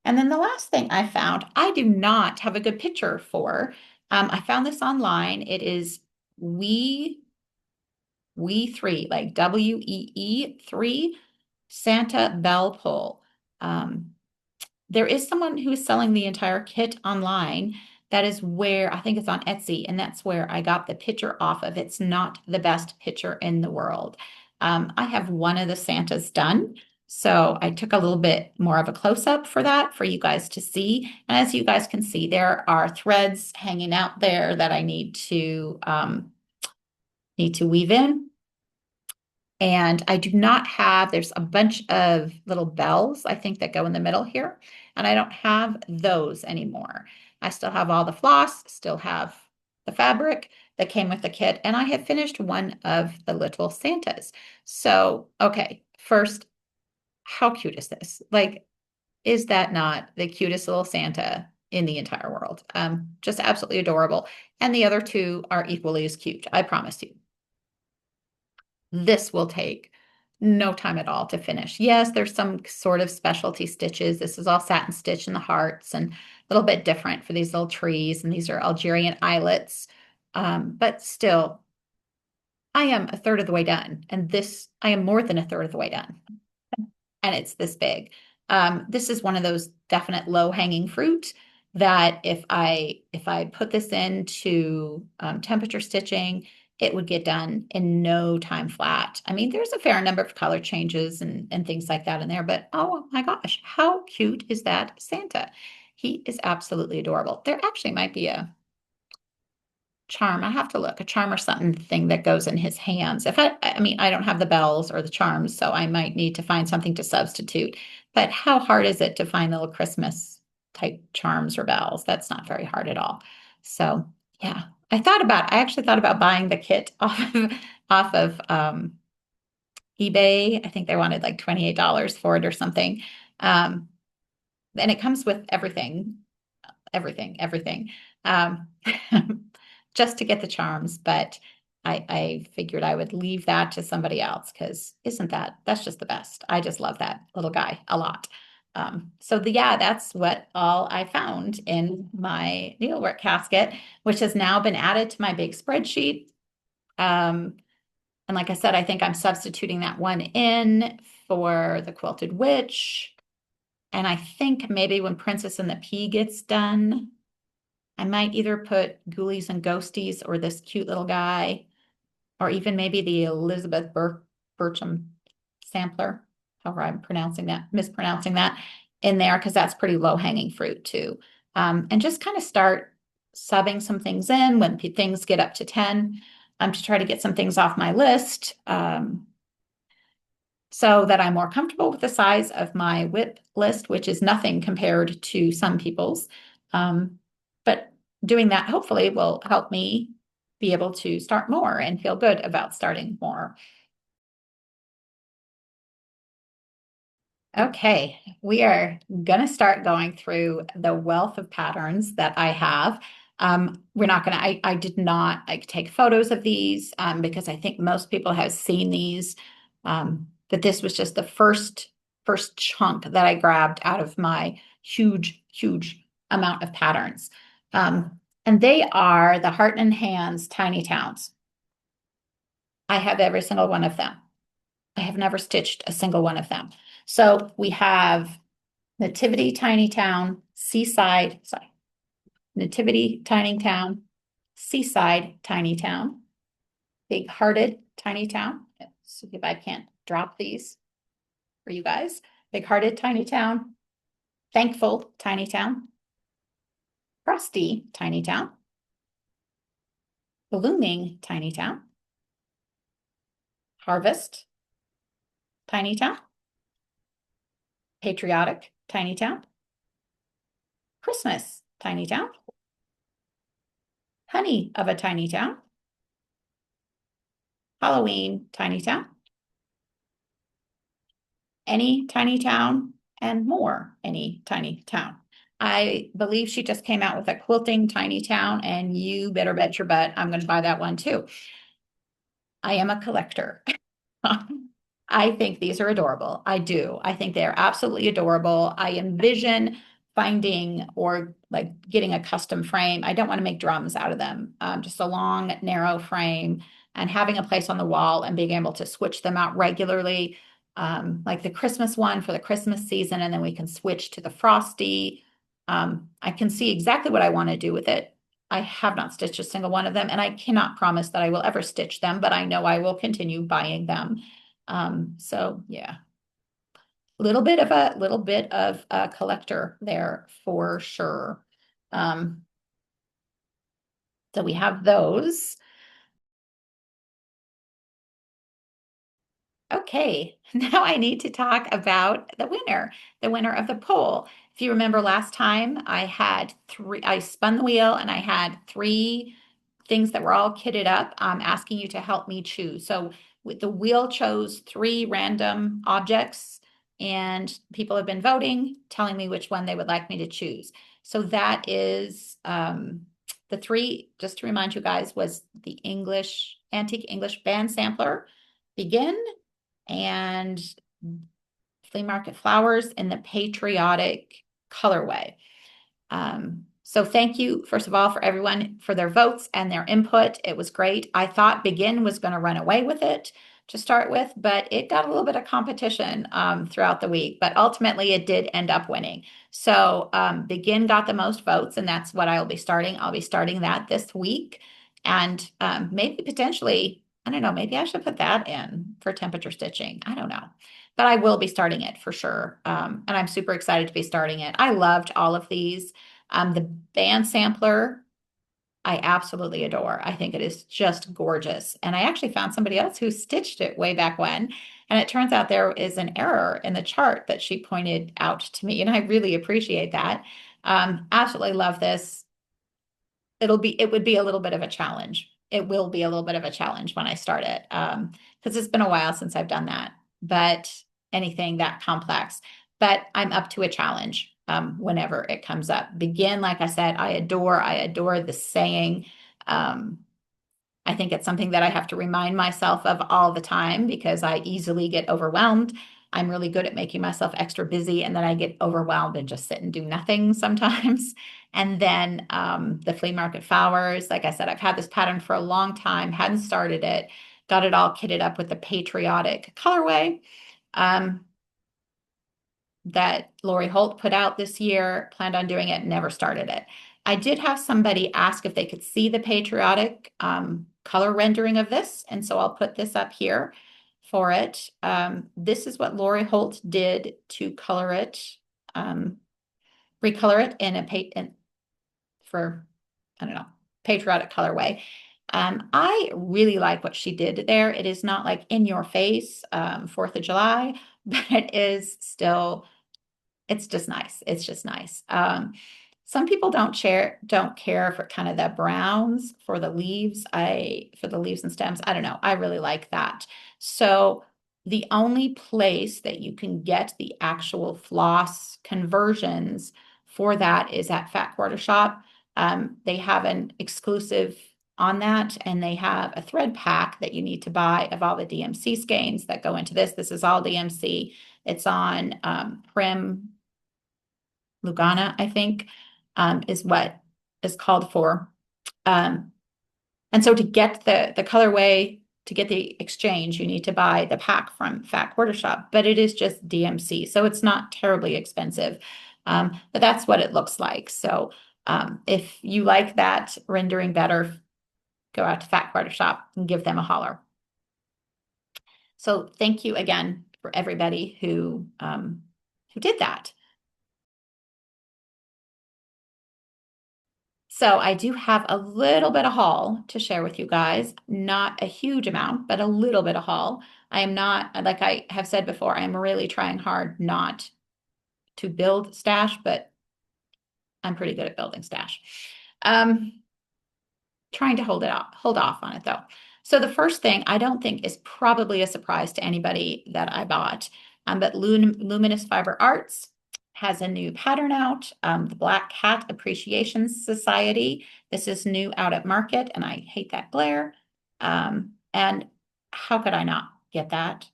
And then the last thing I found, I do not have a good picture for. I found this online. It is We3, like WEE3 Santa Bell Pull. There is someone who is selling the entire kit online. That is where I think it's on Etsy, and that's where I got the picture off of. It's not the best picture in the world. I have one of the Santas done, so I took a little bit more of a close-up for that for you guys to see. And as you guys can see, there are threads hanging out there that I need to weave in. And I do not have, there's a bunch of little bells, I think, that go in the middle here. And I don't have those anymore. I still have all the floss, still have the fabric that came with the kit. And I have finished one of the little Santas. So, okay, first, how cute is this? Like, is that not the cutest little Santa in the entire world? Just absolutely adorable. And the other two are equally as cute, I promise you. This will take no time at all to finish. Yes, there's some sort of specialty stitches. This is all satin stitch in the hearts and a little bit different for these little trees. And these are Algerian eyelets. But still, I am a third of the way done. And this, I am more than a third of the way done. And it's this big. This is one of those definite low-hanging fruit that if I put this into temperature stitching, it would get done in no time flat. I mean, there's a fair number of color changes and things like that in there, but oh my gosh, how cute is that Santa? He is absolutely adorable. There actually might be a charm. I have to look, a charm or something thing that goes in his hands. I mean, I don't have the bells or the charms, so I might need to find something to substitute. But how hard is it to find little Christmas type charms or bells? That's not very hard at all. So yeah, I actually thought about buying the kit off of eBay. I think they wanted like $28 for it or something. Um, and it comes with everything. Um, just to get the charms, but I figured I would leave that to somebody else because that's just the best. I just love that little guy a lot. Yeah, that's what all I found in my needlework casket, which has now been added to my big spreadsheet. And like I said, I think I'm substituting that one in for the quilted witch. And I think maybe when Princess and the Pea gets done, I might either put Ghoulies and Ghosties or this cute little guy, or even maybe the Elizabeth Bircham sampler, however I'm mispronouncing that in there, because that's pretty low hanging fruit too. And just kind of start subbing some things in when things get up to 10, to try to get some things off my list. So that I'm more comfortable with the size of my WIP list, which is nothing compared to some people's. But doing that hopefully will help me be able to start more and feel good about starting more. Okay, we are going to start going through the wealth of patterns that I have. We're not going to, I did not like take photos of these because I think most people have seen these. But this was just the first chunk that I grabbed out of my huge amount of patterns. And they are the Heart and Hands Tiny Towns. I have every single one of them. I have never stitched a single one of them. So we have Nativity Tiny Town, Nativity Tiny Town, Seaside Tiny Town, Big Hearted Tiny Town. Let's see if I can't drop these for you guys. Big Hearted Tiny Town, Thankful Tiny Town, Frosty Tiny Town, Blooming Tiny Town, Harvest Tiny Town, Patriotic Tiny Town, Christmas Tiny Town, Honey of a Tiny Town, Halloween Tiny Town, Any Tiny Town, and more any tiny town. I believe she just came out with a quilting tiny town, and you better bet your butt I'm going to buy that one too. I am a collector. I think these are adorable. I do. I think they're absolutely adorable. I envision finding or like getting a custom frame. I don't want to make drums out of them. Just a long, narrow frame and having a place on the wall and being able to switch them out regularly. Like the Christmas one for the Christmas season, and then we can switch to the Frosty. I can see exactly what I want to do with it. I have not stitched a single one of them, and I cannot promise that I will ever stitch them, but I know I will continue buying them. So yeah, a little bit of a collector there for sure. Um, so we have those. Okay, now I need to talk about the winner of the poll. If you remember last time, I spun the wheel and I had three things that were all kitted up, asking you to help me choose. So with the wheel chose three random objects, and people have been voting, telling me which one they would like me to choose. So that is the three, just to remind you guys, was the Antique English Band Sampler, Begin, and Flea Market Flowers in the Patriotic colorway. So thank you, first of all, for everyone for their votes and their input. It was great. I thought Begin was going to run away with it to start with, but it got a little bit of competition throughout the week, but ultimately it did end up winning. So Begin got the most votes, and that's what I'll be starting. I'll be starting that this week, and maybe potentially, I don't know, maybe I should put that in for temperature stitching. I don't know, but I will be starting it for sure. And I'm super excited to be starting it. I loved all of these. The band sampler, I absolutely adore. I think it is just gorgeous. And I actually found somebody else who stitched it way back when. And it turns out there is an error in the chart that she pointed out to me. And I really appreciate that. Absolutely love this. It would be a little bit of a challenge. It will be a little bit of a challenge when I start it. Because it's been a while since I've done that, but anything that complex, but I'm up to a challenge whenever it comes up. Begin, like I said, I adore the saying. I think it's something that I have to remind myself of all the time because I easily get overwhelmed. I'm really good at making myself extra busy, and then I get overwhelmed and just sit and do nothing sometimes. And then the flea market flowers, like I said, I've had this pattern for a long time, hadn't started it, got it all kitted up with the patriotic colorway that Lori Holt put out this year, planned on doing it, never started it. I did have somebody ask if they could see the patriotic color rendering of this, and so I'll put this up here for it. This is what Lori Holt did to color it, recolor it for, I don't know, patriotic colorway. I really like what she did there. It is not like in your face, 4th of July, but it is still, it's just nice. It's just nice. Some people don't care for kind of the browns for the leaves. For the leaves and stems, I don't know. I really like that. So the only place that you can get the actual floss conversions for that is at Fat Quarter Shop. They have an exclusive on that, and they have a thread pack that you need to buy of all the DMC skeins that go into this. This is all DMC. It's on Prim Lugana, I think, is what is called for. And so to get the colorway, to get the exchange, you need to buy the pack from Fat Quarter Shop, but it is just DMC, so it's not terribly expensive. But that's what it looks like. So if you like that rendering better, go out to Fat Quarter Shop and give them a holler. So thank you again for everybody who did that. So I do have a little bit of haul to share with you guys, not a huge amount, but a little bit of haul. I am not, like I have said before, I'm really trying hard not to build stash, but I'm pretty good at building stash. Trying to hold off on it though. So the first thing I don't think is probably a surprise to anybody that I bought, but Luminous Fiber Arts has a new pattern out, the Black Cat Appreciation Society. This is new out at market, and I hate that glare. And how could I not get that?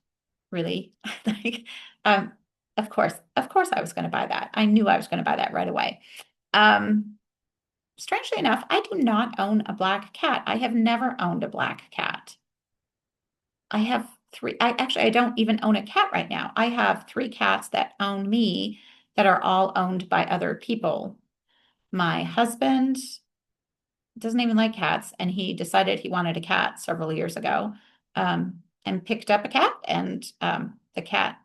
Really? Like, um, of course I was going to buy that. I knew I was going to buy that right away. Um, Strangely enough, I do not own a black cat. I have never owned a black cat. I have three. I don't even own a cat right now. I have three cats that own me that are all owned by other people. My husband doesn't even like cats, and he decided he wanted a cat several years ago, and picked up a cat, and the cat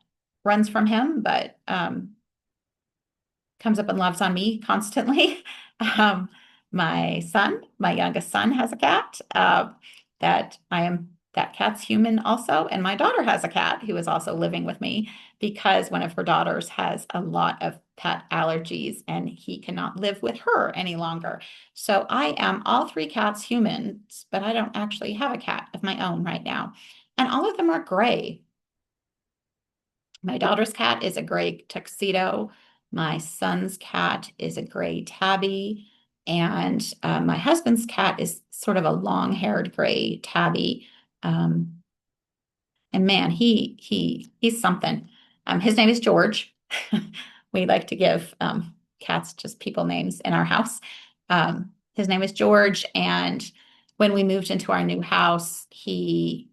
runs from him, but comes up and loves on me constantly. Um, my youngest son, has a cat that cat's human also. And my daughter has a cat who is also living with me because one of her daughters has a lot of pet allergies and he cannot live with her any longer. So I am all three cats humans, but I don't actually have a cat of my own right now. And all of them are gray. My daughter's cat is a gray tuxedo. My son's cat is a gray tabby. And my husband's cat is sort of a long-haired gray tabby. Um, and man, he's something. His name is George. We like to give cats just people names in our house. His name is George, and when we moved into our new house, he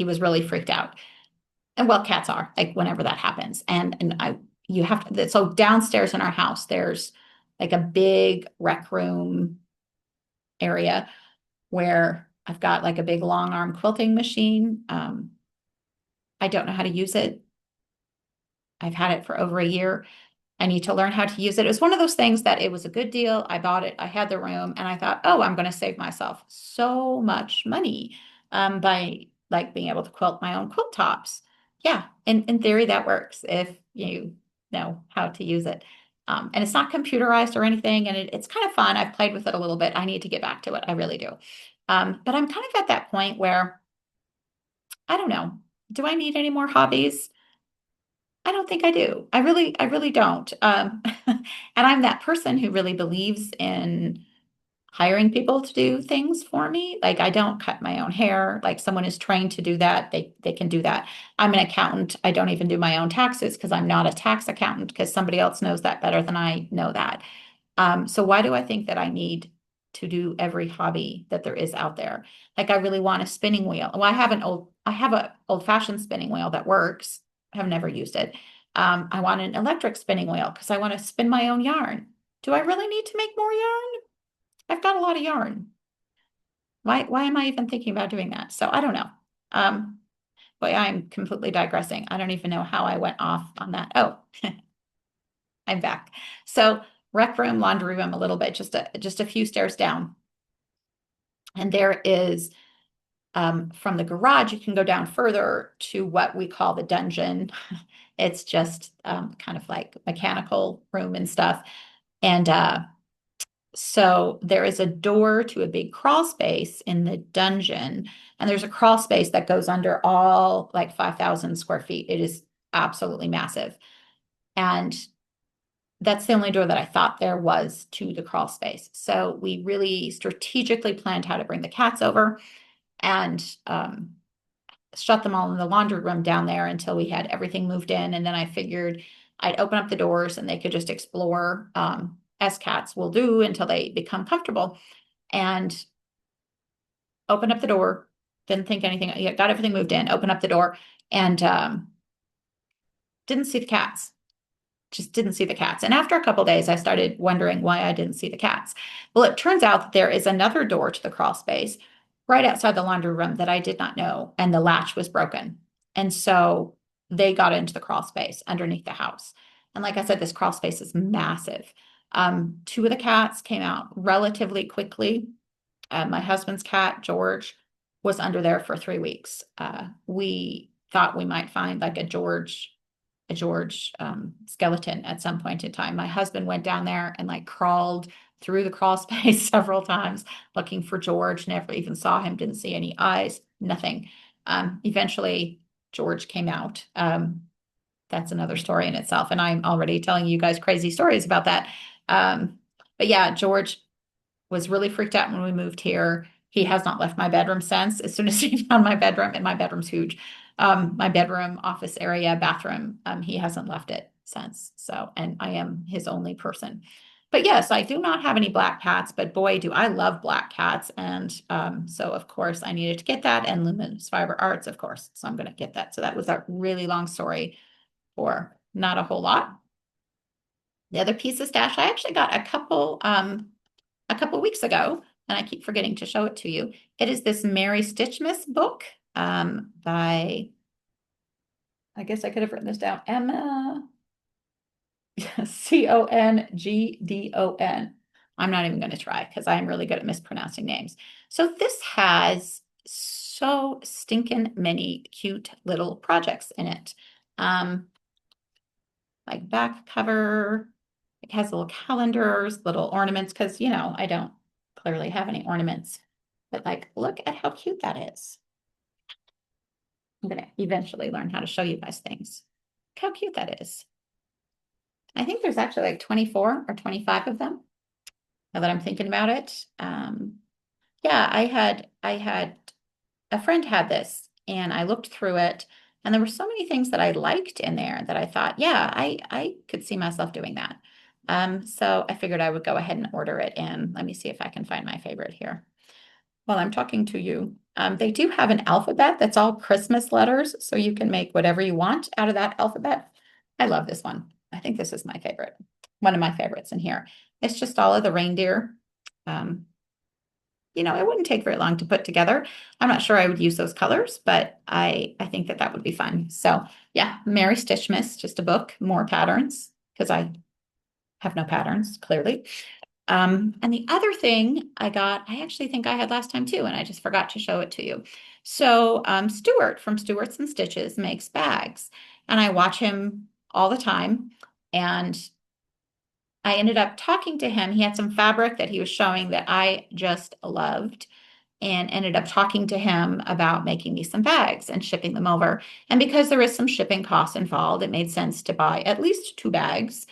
was really freaked out. And well, cats are like whenever that happens. And you have to, so downstairs in our house, there's like a big rec room area where I've got like a big long arm quilting machine. I don't know how to use it. I've had it for over a year. I need to learn how to use it. It was one of those things that it was a good deal. I bought it, I had the room, and I thought, oh, I'm going to save myself so much money by like being able to quilt my own quilt tops. Yeah, in theory, that works if you know how to use it. And it's not computerized or anything, and it's kind of fun. I've played with it a little bit. I need to get back to it. I really do. But I'm kind of at that point where I don't know. Do I need any more hobbies? I don't think I do. I really don't. And I'm that person who really believes in hiring people to do things for me. Like I don't cut my own hair. Like someone is trained to do that. They can do that. I'm an accountant. I don't even do my own taxes because I'm not a tax accountant because somebody else knows that better than I know that. So why do I think that I need to do every hobby that there is out there? Like I really want a spinning wheel. Well, I have a old-fashioned spinning wheel that works. I've never used it. I want an electric spinning wheel because I want to spin my own yarn. Do I really need to make more yarn? I've got a lot of yarn. Why am I even thinking about doing that? So I don't know. Um, but I'm completely digressing. I don't even know how I went off on that. Oh, I'm back. So rec room, laundry room, a little bit, just a few stairs down. And there is from the garage, you can go down further to what we call the dungeon. It's just kind of like mechanical room and stuff. And so there is a door to a big crawl space in the dungeon. And there's a crawl space that goes under all like 5,000 square feet. It is absolutely massive. And that's the only door that I thought there was to the crawl space. So we really strategically planned how to bring the cats over and shut them all in the laundry room down there until we had everything moved in. And then I figured I'd open up the doors and they could just explore, as cats will do until they become comfortable. And open up the door, didn't think anything, yeah, got everything moved in, open up the door, and didn't see the cats. Just didn't see the cats. And after a couple days, I started wondering why I didn't see the cats. Well, it turns out that there is another door to the crawl space right outside the laundry room that I did not know, and the latch was broken. And so they got into the crawl space underneath the house. And like I said, this crawl space is massive. Two of the cats came out relatively quickly. My husband's cat, George, was under there for 3 weeks. We thought we might find like a George skeleton at some point in time. My husband went down there and like crawled through the crawl space several times looking for George, never even saw him, didn't see any eyes, nothing. Eventually, George came out. that's another story in itself. And I'm already telling you guys crazy stories about that. Um, but yeah, George was really freaked out when we moved here. He has not left my bedroom since. As soon as he found my bedroom, and my bedroom's huge, my bedroom, office area, bathroom, he hasn't left it since. So, and I am his only person. But yes, I do not have any black cats, but boy, do I love black cats. And so, of course, I needed to get that, and Luminous Fiber Arts, of course. So I'm going to get that. So that was a really long story for not a whole lot. The other piece of stash, I actually got a couple weeks ago, and I keep forgetting to show it to you. It is this Mary Stitchmas book by, I guess I could have written this down, Emma Congdon. I'm not even going to try because I am really good at mispronouncing names. So this has so stinking many cute little projects in it. Um, like back cover, it has little calendars, little ornaments, because I don't clearly have any ornaments. But like, look at how cute that is. I'm gonna eventually learn how to show you guys things. Look how cute that is. I think there's actually like 24 or 25 of them now that I'm thinking about it. Yeah, I had a friend had this, and I looked through it, and there were so many things that I liked in there that I thought, yeah, I could see myself doing that. So I figured I would go ahead and order it, and let me see if I can find my favorite here while I'm talking to you. They do have an alphabet that's all Christmas letters, so you can make whatever you want out of that alphabet. I love this one. I think this is my favorite, one of my favorites in here. It's just all of the reindeer. Um, it wouldn't take very long to put together. I'm not sure I would use those colors, but I think that that would be fun. So yeah, Mary Stitchmas, just a book, more patterns, because I have no patterns, clearly. And the other thing I got, I actually think I had last time too, and I just forgot to show it to you. So Stuart from Stuarts and Stitches makes bags, and I watch him all the time. And I ended up talking to him. He had some fabric that he was showing that I just loved, and ended up talking to him about making me some bags and shipping them over. And because there is some shipping costs involved, it made sense to buy at least 2 bags.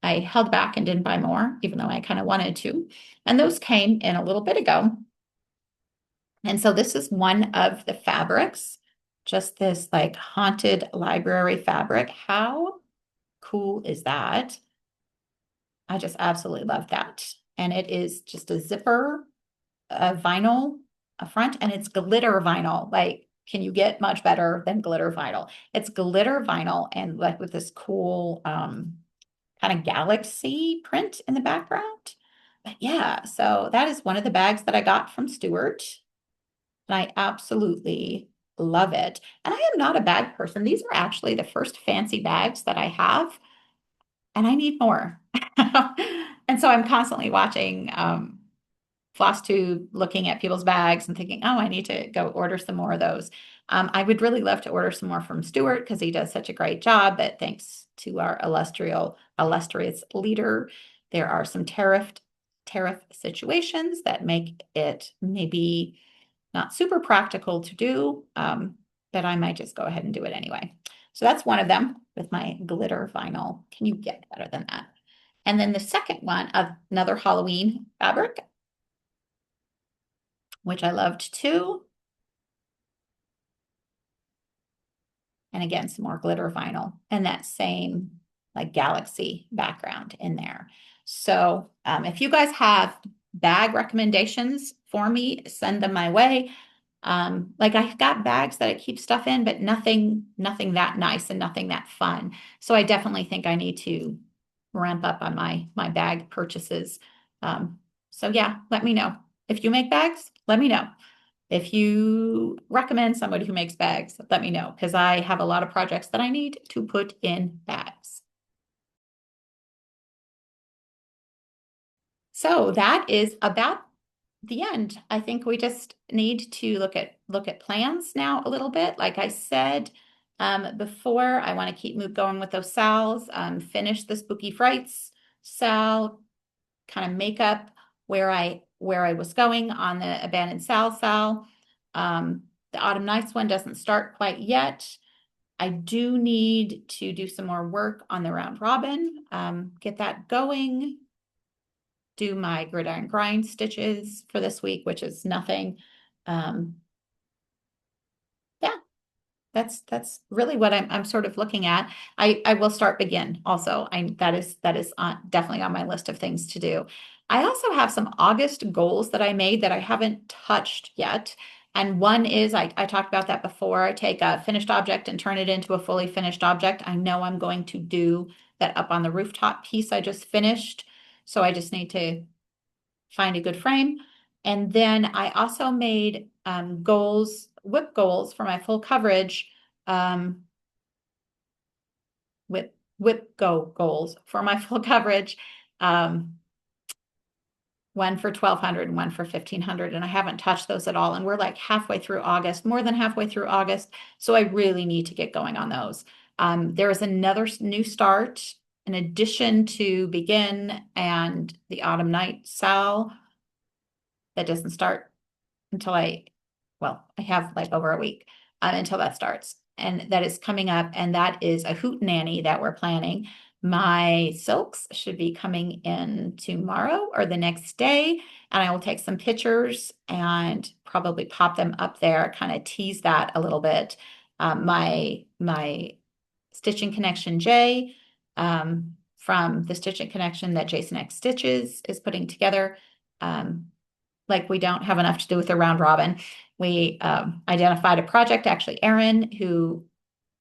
I held back and didn't buy more, even though I kind of wanted to. And those came in a little bit ago. And so this is one of the fabrics, just this like haunted library fabric. How cool is that? I just absolutely love that. And it is just a zipper, a vinyl, a front, and it's glitter vinyl. Like, can you get much better than glitter vinyl? It's glitter vinyl and like with this cool kind of galaxy print in the background. But yeah, so that is one of the bags that I got from Stuart. And I absolutely love it. And I am not a bag person. These are actually the first fancy bags that I have, and I need more. And so I'm constantly watching FlossTube, looking at people's bags and thinking, oh, I need to go order some more of those. I would really love to order some more from Stuart because he does such a great job. But thanks to our illustrious leader, there are some tariff situations that make it maybe not super practical to do, but I might just go ahead and do it anyway. So that's one of them with my glitter vinyl. Can you get better than that? And then the second one, another Halloween fabric, which I loved too. And again, some more glitter vinyl and that same like galaxy background in there. So if you guys have bag recommendations for me, send them my way. Like I got bags that I keep stuff in, but nothing that nice and nothing that fun. So I definitely think I need to ramp up on my bag purchases. So yeah, let me know. If you make bags, let me know. If you recommend somebody who makes bags, let me know because I have a lot of projects that I need to put in bags. So that is about the end. I think we just need to look at plans now a little bit. Like I said before, I want to keep going with those sals, finish the Spooky Frights sal, kind of make up where I was going on the Abandoned Sal. The Autumn Nights one doesn't start quite yet. I do need to do some more work on the round robin, get that going, do my Gridiron Grind stitches for this week, which is nothing. Um, yeah, that's really what I'm sort of looking at. I will start begin also. That is definitely on my list of things to do. I also have some August goals that I made that I haven't touched yet. And one is I talked about that before. I take a finished object and turn it into a fully finished object. I know I'm going to do that up on the rooftop piece I just finished. So I just need to find a good frame. And then I also made goals, WIP goals for my full coverage, um, WIP go goals for my full coverage. Um, one for 1,200 and one for 1,500. And I haven't touched those at all. And we're like halfway through August, more than halfway through August. So I really need to get going on those. There is another new start in addition to Begin and the Autumn Night Sal that doesn't start until I have like over a week until that starts. And that is coming up. And that is a hoot nanny that we're planning. My silks should be coming in tomorrow or the next day. And I will take some pictures and probably pop them up there, kind of tease that a little bit. My Stitching Connection J from the Stitching Connection that Jason X Stitches is putting together. Like we don't have enough to do with the round robin. We identified a project, actually, Erin, who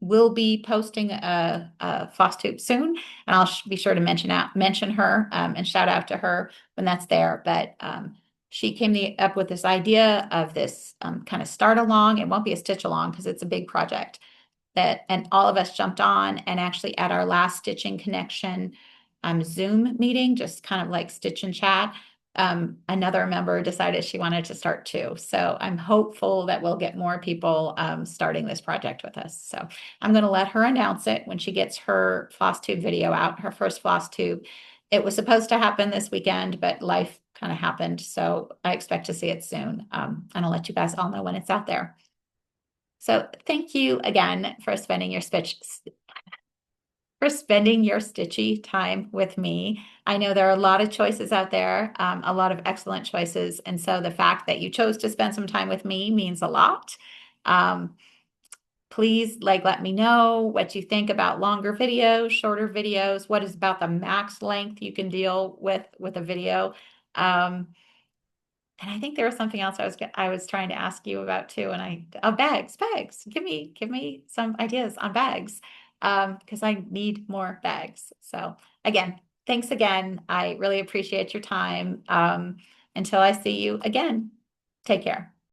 will be posting a FlossTube soon, and I'll be sure to mention her and shout out to her when that's there. But she came up with this idea of this kind of start along. It won't be a stitch along because it's a big project, and all of us jumped on, and actually at our last Stitching Connection Zoom meeting, just kind of like stitch and chat, another member decided she wanted to start too. So I'm hopeful that we'll get more people starting this project with us. So I'm going to let her announce it when she gets her FlossTube video out, her first FlossTube. It was supposed to happen this weekend, but life kind of happened. So I expect to see it soon. And I'll let you guys all know when it's out there. So thank you again for spending your stitchy time with me. I know there are a lot of choices out there, a lot of excellent choices. And so the fact that you chose to spend some time with me means a lot. Please let me know what you think about longer videos, shorter videos. What is about the max length you can deal with a video? And I think there was something else I was trying to ask you about too. And bags. Give me some ideas on bags, because I need more bags. So again, thanks again. I really appreciate your time. Until I see you again, take care.